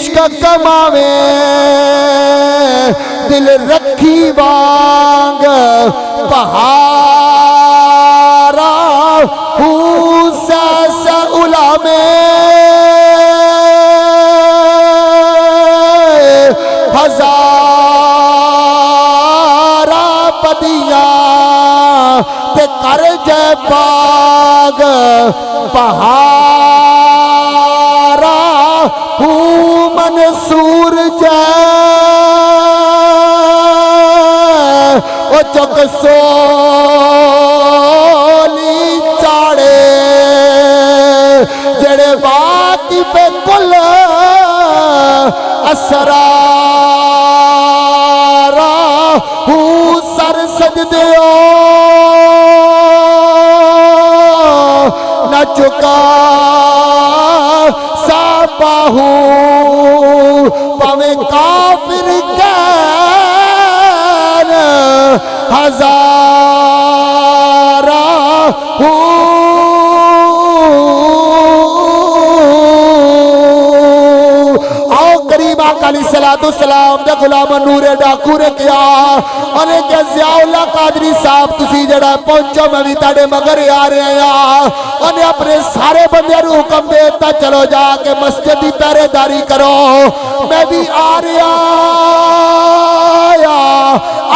عشق کماویں دل رکھی وانگ پہارا سیسے علامیں ہزارہ بدیاں تے کر جے باغ پہارا منصور جے او چک سولی چاڑے جڑے واقف کل اسرارا سر سجدیو نہ چکا ساپاہو پاویں کافر کین ہزارہ آقا علیہ السلام دے غلام نور ڈاکو نے کیا انہیں کہ ضیاء اللہ قادری صاحب تسی جڑا پہنچو میں بھی تاڑے مگر آ رہے ہیں انہیں اپنے سارے بندے رو حکم دیتا چلو جا کے مسجد دی پہرے داری کرو میں بھی آ رہا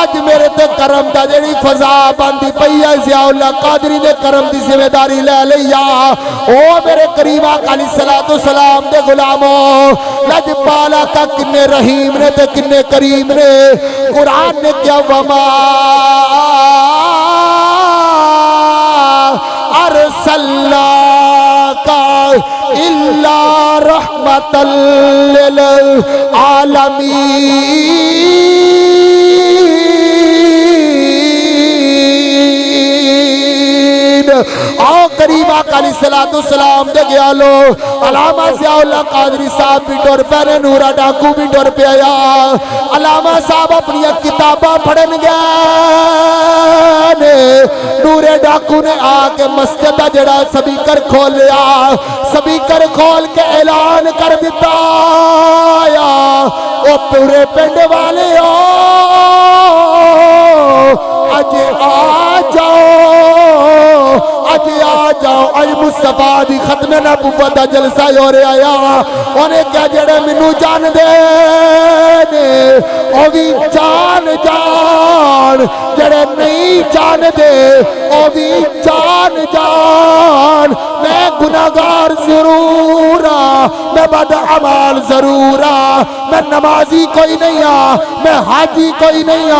آج میرے تے کرم دا جڑی فضا باندھی پئی ہے ضیاء اللہ قادری دے کرم دی ذمہ داری لے لیا او میرے کریم آقا علیہ الصلوۃ والسلام دے غلاموں لج پالا کا کنے رحیم نے تے کنے کریم نے قرآن نے کیا وما ارسلناک الا رحمتا للعالمین آؤ قریب آقا علیہ السلام دے گیا لو علامہ ضیاء اللہ قادری صاحب بھی ڈور پہنے نورا ڈاکو بھی ڈور پہ آیا علامہ صاحب اپنی کتاباں پڑھن گئے نورے ڈاکو نے آکے مسجد جڑا سبیکر کھول لیا سبیکر کھول کے اعلان کر دیتا آیا او پورے پنڈ والے آج آ جاؤ آج آ جاؤ آج مصطفیٰ دی ختم نبوت دا جلسہ ہو رہا آیا انہیں کیا جڑے منو جان دے او بھی جان جان جڑے نہیں جان دے او بھی جان جان میں گناہگار ضرور میں بد عمال ضرور میں نمازی کوئی نہیں میں حاجی کوئی نہیں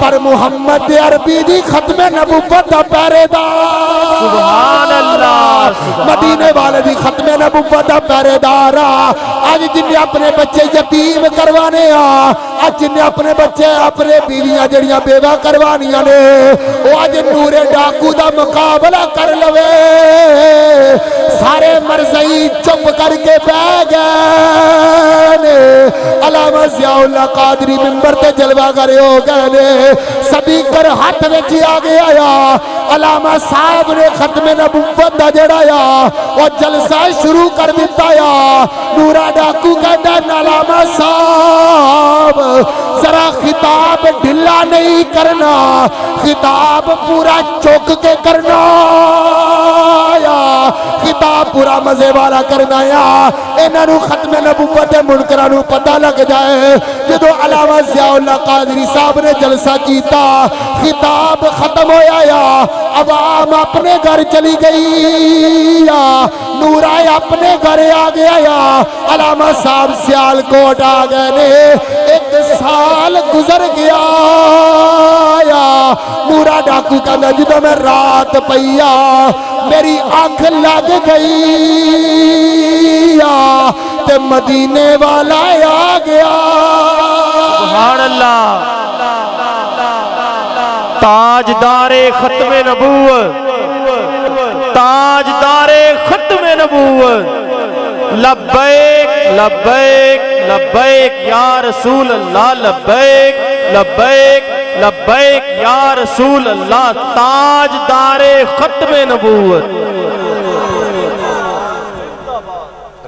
پر محمد عربی دی ختم نبوت دا پہرے دار سبحان اللہ مدینے والے دی ختم نبوت دا پہرے دار آج جن نے اپنے بچے یتیم کروانے آج جن نے اپنے بچے اپنے بیویاں جڑیاں بیوہ کروانیاں نے وہ آج نور ڈاکو دا مقابلہ کر لوے سارے مرزائی چپ کر کے بہ گئے علامہ ضیاء اللہ قادری منبر تے جلوہ کرے ہو گئے سبھی کر ہاتھ میں جی آگے آیا علامہ صاحب نے ختم نبوت دا جڑایا اور جلسہ شروع کر دیتا یا نورا ڈاکو کہتا ہے علامہ صاحب ذرا خطاب ڈھلا نہیں کرنا خطاب پورا چوک کے کرنا یا خطاب پورا مزے والا کرنا یا انہوں ختم نبوت منکرانو پتہ لگ جائے جدو علامہ ضیاء اللہ قادری صاحب نے جلسہ کیتا خطاب ختم ہویا یا عوام اپنے گھر چلی گئی یا نورائے اپنے گھر آ گیا یا علامہ صاحب سیال کوٹ آ گئے ایک سال گزر گیا یا نورا ڈاکو کا جدو میں رات پیا میری آنکھ لگ گئی تے مدینے والا آ گیا سبحان اللہ تاجدار ختم نبوت تاجدار ختم نبوت لبیک لبیک لبیک یا رسول اللہ لبیک لبیک لبیک یا رسول اللہ تاجدار ختم نبوت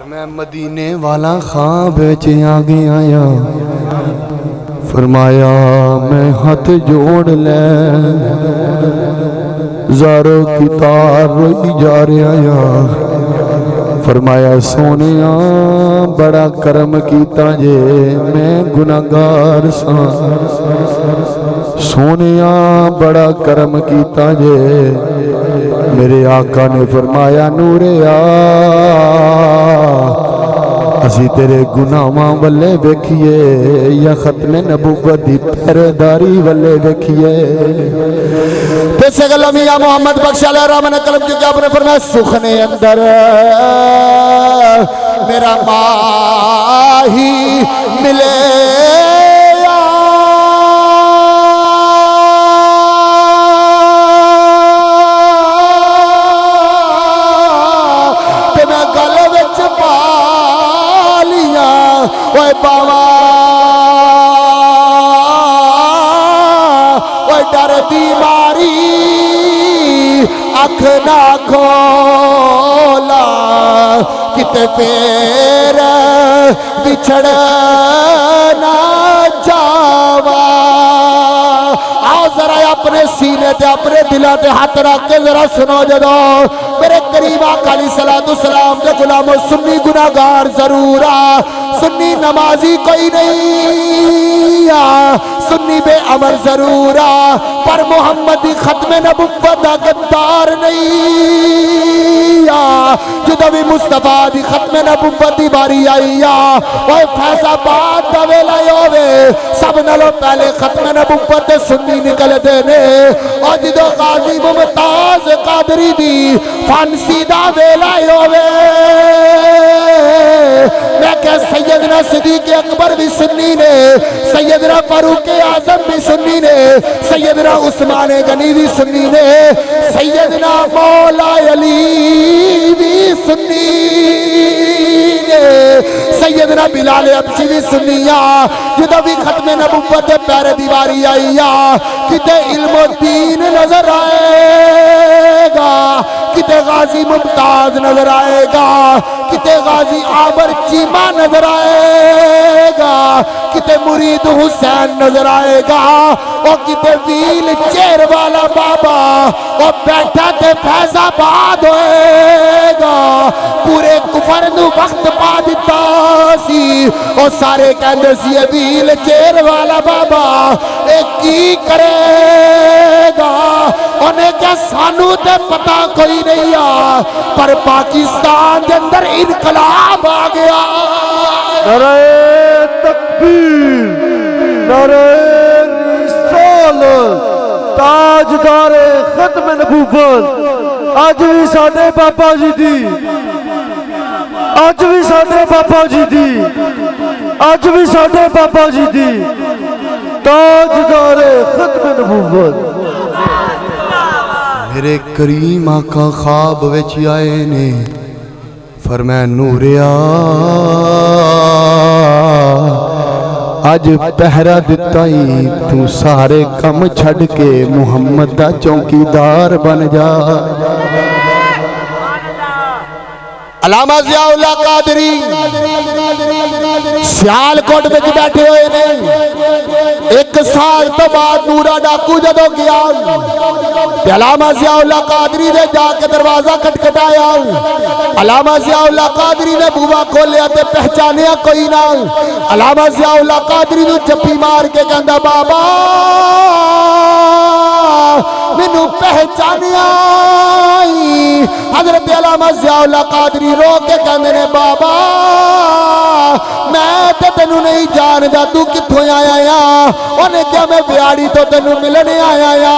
میں مدینے والا خواب آ گیا یا فرمایا میں ہاتھ جوڑ لے زارو کی تار روئی جا رہا یا فرمایا سونیا بڑا کرم کیتا جے میں گناہگار ساں سونیا بڑا کرم کیتا جے میرے آقا نے فرمایا نورے اسی تیرے گناہاں والے دیکھیے یا ختم نبوت دی پہرےداری والے دیکھیے پیسے گلہ میاں محمد بخش علیہ الرحمن کلم کی آپ نے فرمایا سخنے اندر میرا ماہی ملے اوے باوا اوے ڈر بیماری اکھ نہ کھولا کتے پیر بچھڑ نہ جاوا آؤ ذرا اپنے سینے تے اپنے دلہ تے ہاتھ رکھ کے ذرا سنو جدو میرے قریب آقا علیہ السلام کے غلاموں سنی گناہگار ضرور سنی نمازی کوئی نہیں سنی بے عمر ضرور آ پر محمدی ختم نبوت دا غدار نہیں آ جدو بھی مصطفیٰ دی ختم نبوت دی باری آئی آ اوہ فیض آباد دا ویلا ہوئے سب نالوں پہلے ختم نبوت سنی نکل دینے اور جدو غازی ممتاز قادری دی فانسی دا ویلا ہوئے میں کہ سیدنا صدیق اکبر بھی سنی نے سیدنا فاروق اعظم بھی سنی نے سیدنا عثمان غنی بھی سنی نے سیدنا مولا علی بھی سنی نے سیدنا بلال حبشی بھی سنیا جدو بھی ختم نبوت پیر دیواری آئی کتے علم و دین نظر آئے گا کتے غازی ممتاز نظر آئے گا کتے غازی عامر چیمہ نظر آئے گا کتے مرید حسین نظر آئے گا اور کتے ویل چیر والا بابا اور بیٹھا تے فیض آباد ہوئے گا پورے کفر نو وقت پا دیتا سی اور سارے کہندے سی ویل چیر والا بابا ایک کی کرے گا انہیں کیا سانو تے پتا کوئی نہیں آ پر پاکستان دے اندر انقلاب آ گیا نعرہ تکبیر نعرہ رسالت تاجدار ختم نبوت آج بھی ساڈے بابا جی دی آج بھی ساڈے بابا جی دی آج بھی ساڈے بابا جی دی تاجدار ختم نبوت میرے کریم آقا خواب وچ آئے نے فرمائے نوریا آج پہرا دیتا ہی تو سارے کم چھڑ کے محمد دا چوکیدار بن جا علامہ ضیاء اللہ قادری سیال کوٹ میں بیٹھے ہوئے نے ایک سال تو بعد نورا ڈاکو جدو گیا علامہ ضیاء اللہ قادری نے جا کے دروازہ کھٹکھٹایا علامہ ضیاء اللہ قادری نے بوبا کھولیا تے پہچانیا کوئی نہ علامہ ضیاء اللہ قادری نے جپی مار کے کہندا بابا مینوں پہچانیا حضرت علامہ ضیاء اللہ قادری رو کے کہندے نے بابا میں تے تینوں نہیں جاندا تو کتھوں آیا یا انہیں کیا میں بیاڑی تو تینوں ملنے آیا یا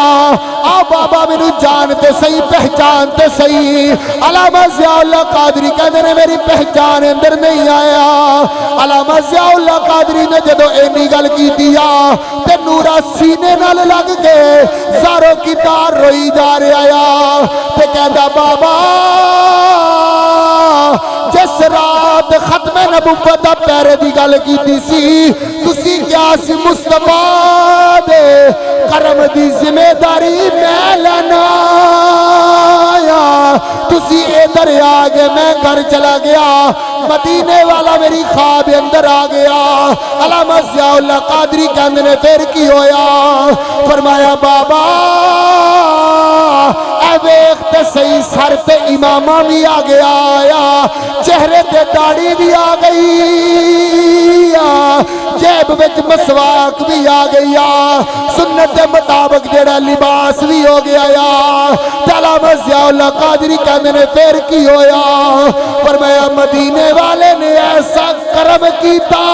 آ بابا مینوں جانتے صحیح پہچانتے صحیح علامہ ضیاء اللہ قادری کہندے نے میری پہچان اندر نہیں آیا علامہ ضیاء اللہ قادری نے جدو اینی گل کیتی آ تے نورا سینے نال لگ کے زاروں کی تار روئی جا رہا آیا تے کہندا بابا جس رات ختم نبوت دا پیرے دی گل کیتی سی تسی کیا سی مصطفیٰ دے کرم دی ذمہ داری میں لینا آیا تسی ادھر آگے میں گھر چلا گیا مدینے والا میری خواب اندر آ گیا علامہ ضیاء اللہ قادری کہندے نے پھر کی ہویا فرمایا بابا اے ویکھ تے صحیح سر تے امامہ بھی آ گیا آیا چہرے تے داڑھی بھی آ گئی جیب وچ مسواک بھی آ گئی سنت دے مطابق جڑا لباس بھی ہو گیا علامہ ضیاء اللہ قادری کہندے نے پھر کی ہویا فرمایا مدینے والے نے ایسا کرم کیتا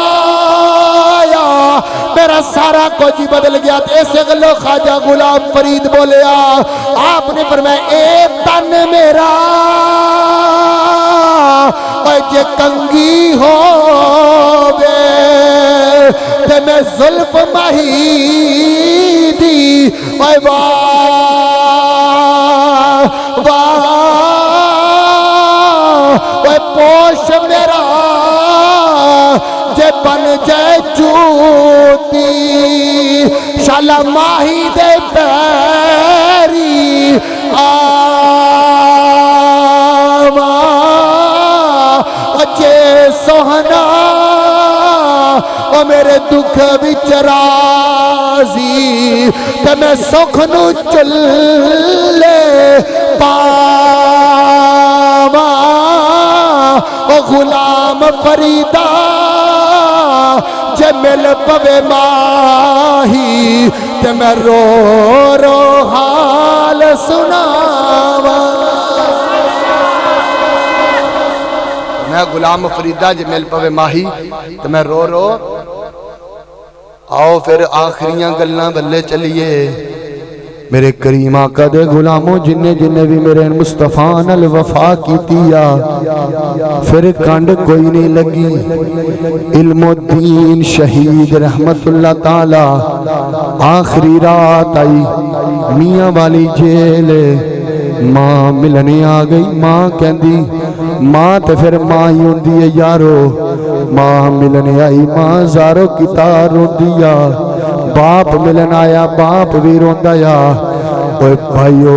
میرا سارا کچھ بدل گیا ایسے گلو خواجہ غلام فرید بولیا آپ نے فرمایا اے تن میرا جے کنگی ہو بے تے میں زلف مہی دی واہ واہ پوش میرا جے بن جائے چوتی شالا ماہی دے پیری سوہنا او میرے دکھ وچ راضی تے میں سکھ نو چلے پاواں او غلام فریدا جے مل پوے ماں تے میں رو رو حال سناواں میں غلام فریدہ جے مل پوے ماہی تے میں رو رو آؤ پھر آخریاں گلاں بلے چلیے میرے کریم آقا دے غلاموں جننے بھی میرے مصطفیٰ نال وفا کیتیا پھر کنڈ کوئی نہیں لگی علم الدین شہید رحمت اللہ تعالی آخری رات آئی میاں والی جیل ماں ملنے آ گئی ماں کہندی ماں تے پھر ماں ہی ہوندی ہے یارو ماں ملنے آئی ماں زارو کتار روندیا باپ ملن آیا باپ بھی روندایا اوے بھائیو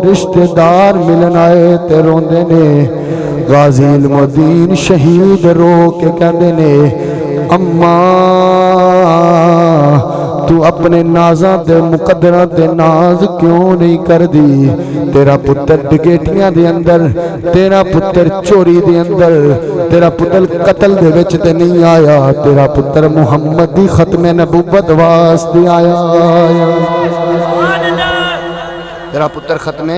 رشتہ دار ملن آئے تے روندے نے غازی علم الدین شہید رو کے کہندے نے اماں تو اپنے نازاں تے مقدراں تے ناز کیوں نہیں کر دی تیرا پتر ڈکیٹیاں دے اندر تیرا پتر چوری دے اندر تیرا پتر قتل دے وچ تے نہیں آیا تیرا پتر محمد دی ختم نبوت واسطے آیا تیرا پتر ختم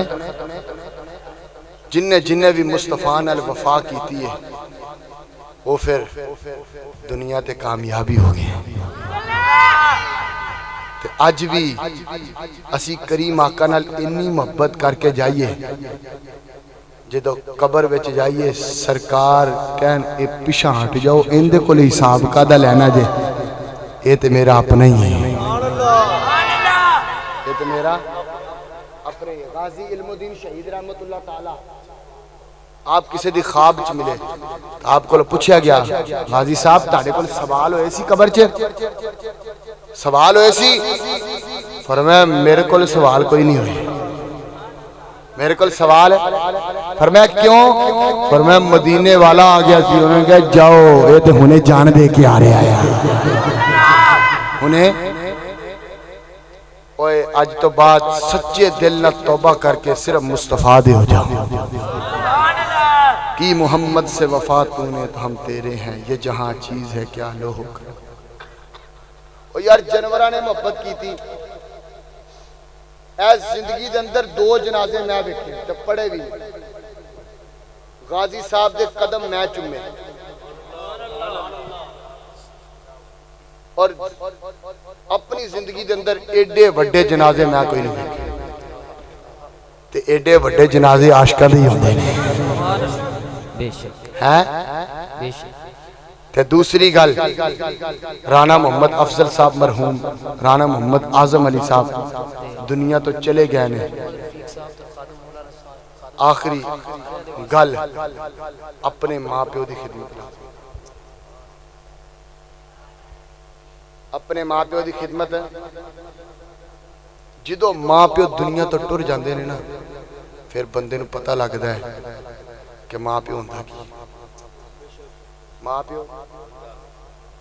جننے بھی مصطفیٰ نال وفا کیتی ہے وہ پھر دنیا تے کامیابی ہو گئی آج بھی اسی کریم آقا نال اتنی محبت کر کے جائیے جدو قبر وچ جائیے سرکار کہن اے پیچھے ہٹ جاؤ ان دے کول حساب کادا لینا جے اے تے میرا اپنا ہی ہے اے تے میرا اپنے غازی علم الدین شہید رحمت اللہ تعالی آپ کسی دی خواب چ ملے آپ کو پوچھا گیا غازی صاحب تہاڈے کول سوال ہوئے سی قبر چ سوال ہوئے سی فرمایا میرے کول سوال کوئی نہیں ہوئے میرے کول سوال ہے فرمایا کیوں فرمایا مدینے والا آ گیا سی انہوں نے کہا جاؤ یہ تو انہیں جان دے کے آ رہے آیا انہیں اوے آج تو بعد سچے دل نہ توبہ کر کے صرف مصطفیٰ دے ہو جاؤ کی محمد سے وفا تو نے تو ہم تیرے ہیں یہ جہاں چیز ہے کیا لو ہو کر اور یار جنورہ نے محبت کی تھی اے زندگی دے اندر 2 جنازے میں بیٹھے تو پڑے بھی غازی صاحب دے قدم میں چومے اور اپنی زندگی دے اندر ایڈے وڈے جنازے میں کوئی نہیں بیٹھے تے ایڈے وڈے جنازے عاشقاں دے ہی ہوندے نے بے شک ہیں بے شک تے دوسری گل رانا محمد افضل صاحب مرحوم رانا محمد اعظم علی صاحب دنیا تو چلے گئے نے آخری گل اپنے ماں پیو دی خدمت اپنے ماں پیو دی خدمت جدو ماں پیو دنیا تو ٹر جاندے نے نا پھر بندے نو پتہ لگدا ہے کہ ماں پیو ہوندا کی ماں پیو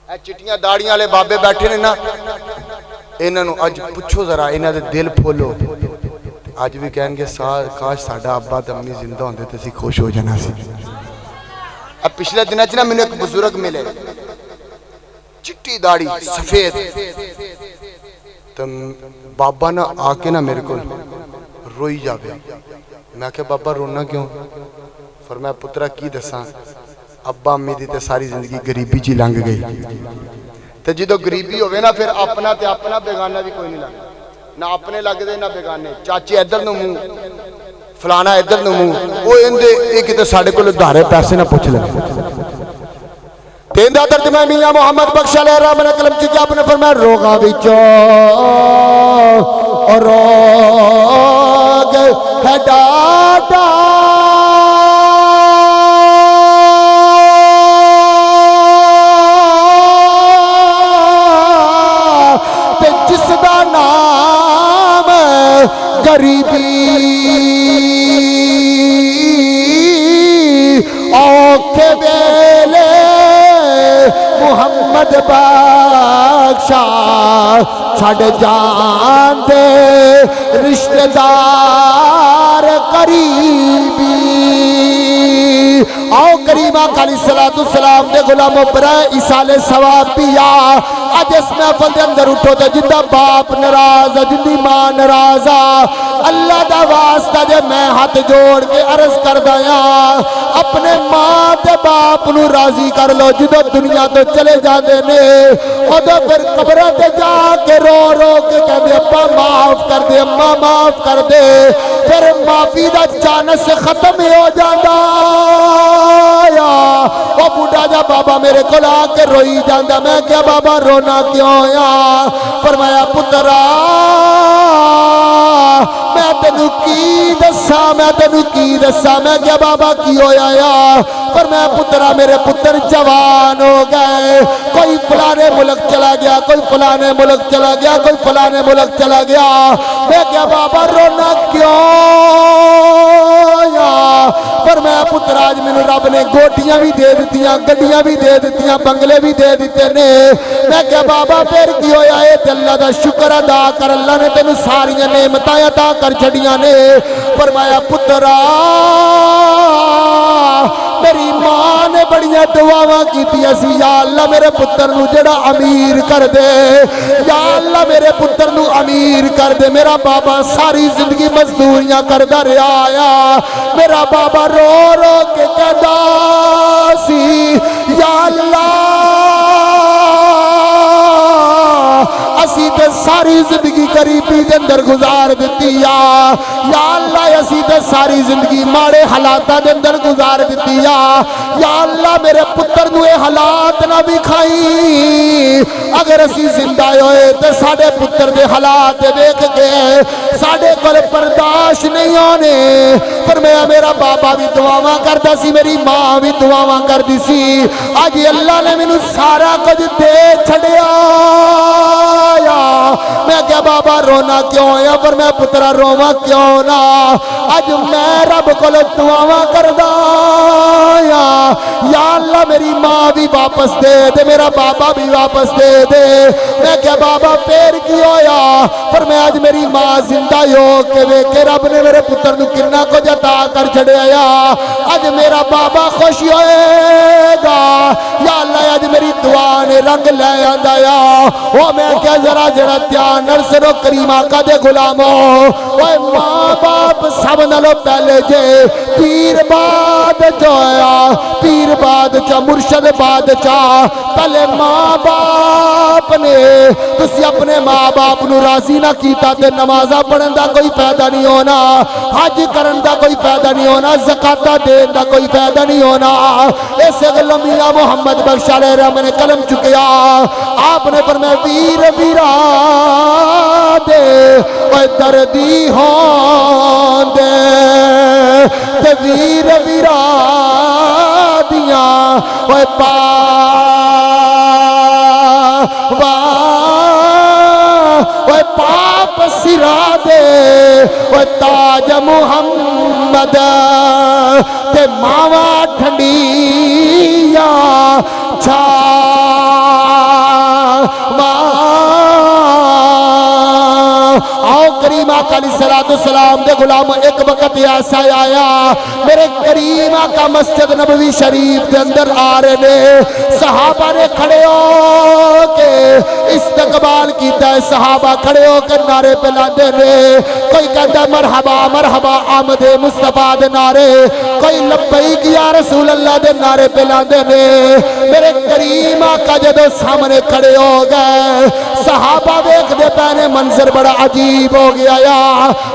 اے چٹیاں داڑیاں والے بابے بیٹھے نے نا انہاں نو اج پوچھو ذرا انہاں دے دل پھولو اج بھی کہن گے کاش ساڈا ابا تے امی زندہ ہوندے تے اسی خوش ہو جانا سی اب پچھلے دنوں چ نا مینوں ایک بزرگ ملے چٹی داڑھی سفید تے بابا نا آ کے نا میرے کول روئی جاوے میں کہ بابا رونا کیوں فرمایا پترا کی دساں ابا امی دی تے ساری زندگی غریبی جی لنگ گئی تے جدو غریبی ہوئے نا پھر اپنا تے اپنا بیگانہ بھی کوئی نہیں لگتا نہ اپنے لگ دے نہ بیگانے چاچے ادھر نو منہ فلانا ادھر نو منہ وہ اندے ایک تے ساڑھے کو دھارے پیسے نہ پوچھ لگے تیندہ ترجمہ میاں محمد بخش علیہ الرحمن کلم چکی آپ نے فرمایا روغا بچو اور روغ ہے ڈاٹا غریبی اوکھے ویلے محمد بخشا چھڑ جان دے رشتہ دار قریبی آؤ کریم آقا علیہ السلام دے غلاموں پر ایصال ثواب پیا آج اس محفل دے اندر اٹھو تے جندہ باپ ناراض جندی ماں ناراض اللہ دا واسطہ جے میں ہاتھ جوڑ کے عرض کر دیا اپنے ماں تے باپ نو راضی کر لو جدو دنیا تو چلے جاندے نے اودو پھر قبرہ تے جا کے رو رو کے کہندے ابا معاف کر دے اماں معاف کر دے پھر معافی دا چانس ختم ہو جاندا او بوڑھا جا بابا میرے کو لا کے روئی جاندا میں کیا بابا رونا کیوں یا فرمایا پترا میں تینو کی دسا میں کیا بابا کی ہویا یا فرمایا پترا میرے پتر جوان ہو گئے کوئی فلانے ملک چلا گیا کوئی فلانے ملک چلا گیا کوئی فلانے ملک چلا گیا میں کیا بابا رونا کیوں یا فرمایا پتر آج میں رب نے گوٹیاں بھی دے دیتیاں گڈیاں بھی دے دیتیاں بنگلے بھی دے دیتے نے میں کیا بابا پھر کی ہویا ہے اللہ دا شکر ادا کر اللہ نے تینوں ساریاں نعمتاں عطا کر چھڑیاں نے فرمایا پترا میری ماں نے بڑیاں دعاواں کیتی اسی یا اللہ میرے پتر نو جڑا امیر کر دے یا اللہ میرے پتر نو امیر کر دے میرا بابا ساری زندگی مزدوریاں کردا رہیا آیا میرا بابا رو رو کے کہدا سی یا اللہ اسی تے ساری زندگی غریبی دے اندر گزار دتی یا اللہ اسی تے ساری زندگی ماڑے حالاتاں دے اندر گزار دتی یا اللہ میرے پتر نو اے حالات نہ دکھائی اگر اسی زندہ ہوئے تے ساڈے پتر دے حالات دیکھ کے ساڈے کول برداشت نہیں ہونے فرمایا میرا بابا بھی دعاواں کردا سی میری ماں بھی دعاواں کردی سی اج اللہ نے مینوں سارا کچھ دے چھڑیا میں کیا بابا رونا کیوں یا پر میں پترا رواں کیوں نہ اج میں رب کو دعاواں کردا یا اللہ میری ماں بھی واپس دے دے میرا بابا بھی واپس دے دے میں کیا بابا پھر کی ہویا پر میں آج میری ماں زندہ ہو کے ویکھے رب نے میرے پتر نو کتنا کچھ عطا کر چھڑیا اج میرا بابا خوش ہوئے گا یا اللہ اج میری دعا نے رنگ لے آندا یا او میں کیا ذرا دھیان نال سنو کریم آقا دے غلامو اوے ماں باپ سب نالوں پہلے جے پیر باد چویا پیر باد چا مرشد باد چا پہلے ماں باپ نے تسی اپنے ماں باپ نو راضی نہ کیتا تے نمازاں پڑھن دا کوئی فائدہ نہیں ہونا حج کرن دا کوئی فائدہ نہیں ہونا زکاتاں دین دا کوئی فائدہ نہیں ہونا اس گل میاں محمد بخش علیہ رحم نے قلم چکیا آپ نے فرمایا ویر ویرا دے اوے دردی ہون دے تے ویر ویرا دیاں اوے اوے پاپ سرا دے اوے تاج محمد تے ماواں ٹھنڈیاں چھا آؤ کریم آقا علیہ السلام دے غلام ایک وقت ایسا آیا میرے کریم آقا مسجد نبوی شریف دے اندر آ رہے نے صحابہ نے کھڑے ہو کے استقبال کیتا ہے صحابہ کھڑے ہو کے نعرے پہ لاندے نے کوئی کہتا مرحبا مرحبا آمد مصطفیٰ دے نعرے کوئی لبیک یا رسول اللہ دے نعرے پہ لاندے نے میرے کریم آقا جدو سامنے کھڑے ہو گئے صحابہ دیکھ دے پہنے منظر بڑا عجیب ہو گیا یا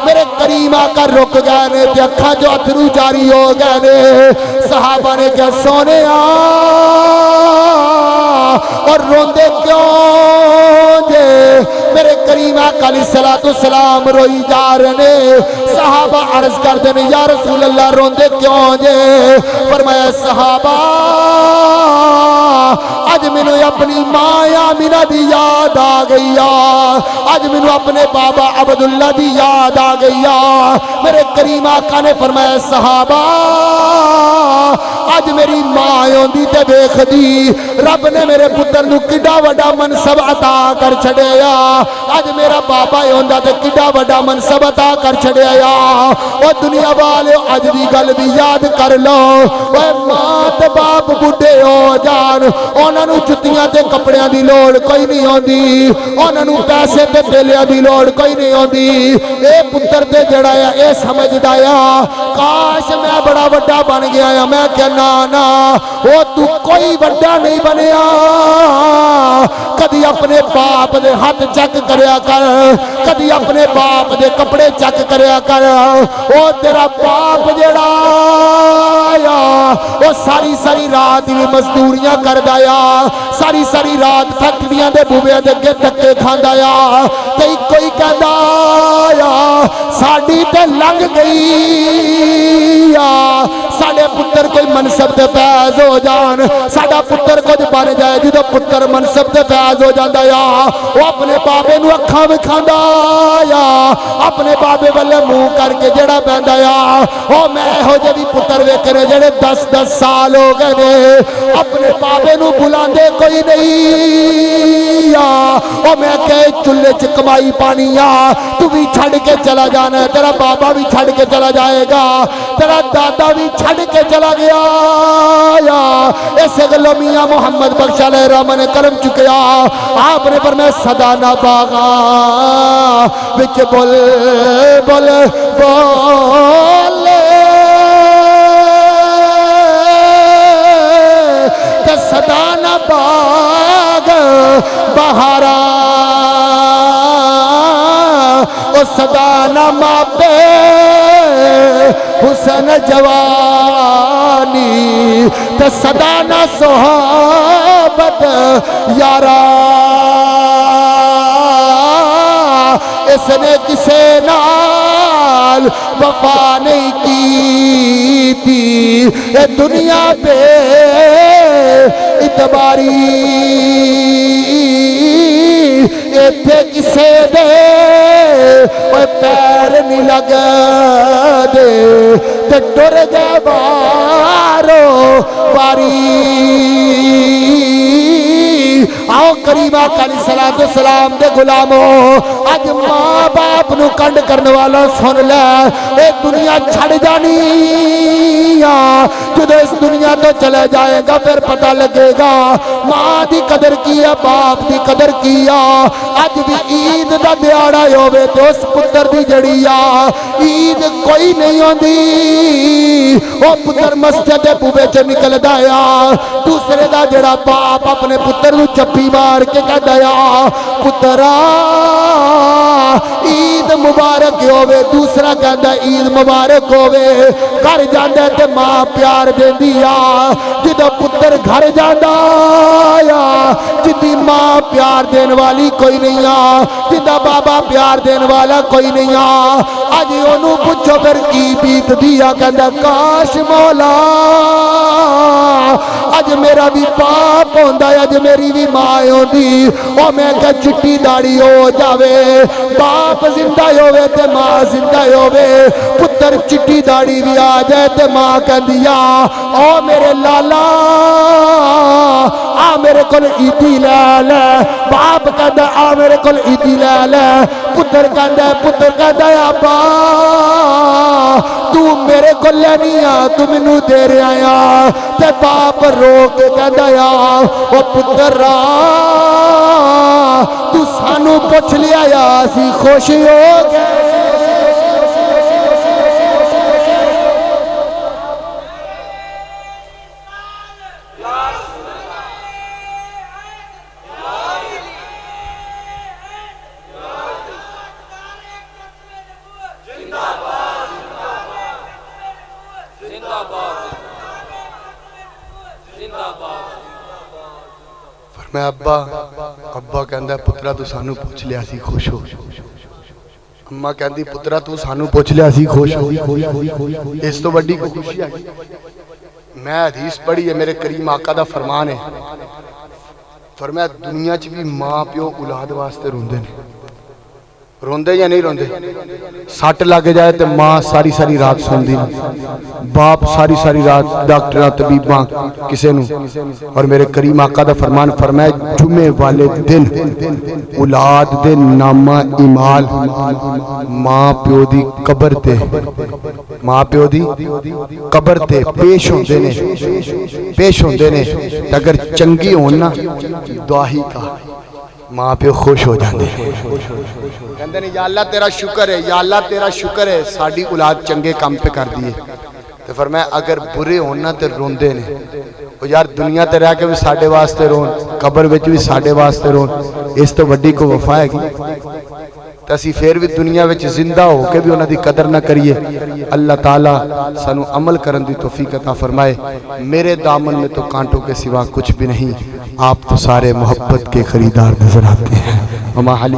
میرے کریم آقا رک گئے نے تے اکھاں جو اتھرو جاری ہو گئے نے صحابہ نے کیا سونے اور روندے کیوں جے میرے کریم آقا علیہ السلام روئی جا رہے نے صحابہ عرض کر دے یا رسول اللہ روندے کیوں جے فرمایا صحابہ آج میں نے اپنی ماں آمینہ دی یاد آ گئی آج میں نے اپنے بابا عبداللہ دی یاد آ گئی میرے کریم آقا نے فرمایا صحابہ اج میری ماں ہوندی تے ویکھدی رب نے میرے پتر نو کڈا وڈا منصب عطا کر چھڈیا اج میرا بابا ہوندا تے کڈا وڈا منصب عطا کر چھڈیا او دنیا والے اج دی گل بھی یاد کر لو اوے ماں تے باپ بڈھے ہو جان انہاں نو جتیاں تے کپڑیاں دی لوڑ کوئی نہیں ہوندی انہاں نو پیسے تے تھیلیاں دی لوڑ کوئی نہیں ہوندی اے پتر تے جڑا ہے اے سمجھدا ہے کاش میں بڑا وڈا بن گیا ہے میں کہ نا او تو کوئی وڈا نہیں بنیا کدی اپنے باپ دے ہاتھ چیک کریا کر کدی اپنے باپ دے کپڑے چیک کریا کر او تیرا باپ جڑا آیا او ساری رات دی مزدوریاں کردا آ ساری رات فیکٹریاں دے بوئے دے اگے دھکے کھاندا آ تے کوئی کہندا آ ساڈی تے لنگ گئی آ ساڈے پتر کوئی منصب تے فیض ہو جان ساڈا پتر کچھ بن جائے جدوں پتر منصب تے فیض ہو جاندا آ او اپنے بابے نو اکھاں وکھاندا آ اپنے بابے والے منہ کر کے جڑا بیندا آ او میں ہو جے پتر ویکھنے جڑے 10 سال ہو گئے نے اپنے بابے نو بلاندے کوئی نہیں آ او میں کہ چولہے چ کمائی پانی آ تو بھی چھڑ کے چلا جانا ہے تیرا بابا بھی چھڑ کے چلا جائے گا تیرا دادا بھی چھڑ کے چلا گیا یا ایسے گلو میاں محمد بخش علیہ رحمہ نے کرم چکیا آپ نے پر میں صدا نہ باغا بچ بول صدا نہ باغ بہارا او صدا نہ ماپے حسن جوانی تے صدا نہ صحابت یارا اس نے کسے نال وفا نہیں کی تھی اے دنیا پہ اعتباری ایتھے کسے دے اوے پیر نہیں لگ دے تے ڈر جا بارو باری آؤ کریمہ علیہ السلام دے غلاموں اج ماں باپ نو کنڈ کرنے والا سن لے اے دنیا چھڑ جانی جدو اس دنیا تو چلے جائے گا پھر پتہ لگے گا ماں دی قدر کیا باپ دی قدر کیا اج بھی عید دا دیاڑا ہوے تو اس پتر دی جڑی آ عید کوئی نہیں ہوندی او پتر مسجد دے بوے چ نکلدا آ دوسرے دا جڑا باپ اپنے پتر نو چپی مار کے کہدا آ پترا عید مبارک ہوے دوسرا کہندا عید مبارک ہوے گھر جاندا تے ماں پیار دیندی آ جدوں پتر گھر جاندا آ جدی ماں پیار دین والی کوئی نہیں آ جدا بابا پیار دین والا کوئی نہیں آ اج اونوں پوچھو پھر کی بیت دی آ کہندا کاش مولا اج میرا بھی باپ ہوندا اج میری بھی ماں ہوندی او میں کہ چٹی داڑھی ہو جاوے باپ زندہ ہوے تے ماں زندہ ہوے پتر چٹی داڑھی بھی آ جائے تے ماں کہندی آ او میرے لالا آ میرے کول عیدی لے لے باپ کہندا آ میرے کول عیدی لے لے پتر کہندا ابا تو میرے کول لینی آ تو مینوں دے رہا آ تے باپ رو کے کہندا آ او پتر تو سانو پوچھ لیا یا اسی خوش ہو گئے میں ابا کہندا پترا تو سانو پوچھ لیا سی خوش ہو اماں کہندی پترا تو سانو پوچھ لیا سی خوش ہو اس تو بڑی کوئی خوشی ہے میں حدیث پڑھی ہے میرے کریم آقا دا فرمان ہے فرمایا دنیا چ بھی ماں پیو اولاد واسطے روندے نے روندے یا نہیں روندے؟ سٹ لگ جائے تو ماں ساری ساری رات سوندی نہیں، باپ ساری ساری رات ڈاکٹراں طبیباں کسے نو، اور میرے کریم آقا دا فرمان فرمایا جمعے والے دن اولاد دے نامہ امال ماں پیو دی قبر تے، ماں پیو دی قبر تے پیش ہوندے نے، پیش ہوندے نے، اگر چنگی ہونا دعا ہی کا ماں پہ خوش ہو جاندے کہندے نے یا اللہ تیرا شکر ہے، یا اللہ تیرا شکر ہے ساڈی اولاد چنگے کام پہ کر دیے۔ تو فرمایا اگر برے ہونا تے روندے نے، او یار دنیا تے رہ کے بھی ساڈے واسطے رون، قبر وچ بھی ساڈے واسطے رون، اس تو وڈی کو وفا ہے گی؟ تو اسی پھر بھی دنیا وچ زندہ ہو کے بھی انہاں دی قدر نہ کریے۔ اللہ تعالیٰ سانو عمل کرن دی توفیق عطا فرمائے۔ میرے دامن میں تو کانٹوں کے سوا کچھ بھی نہیں، آپ تو سارے محبت کے خریدار نظر آتے ہیں۔ وما علی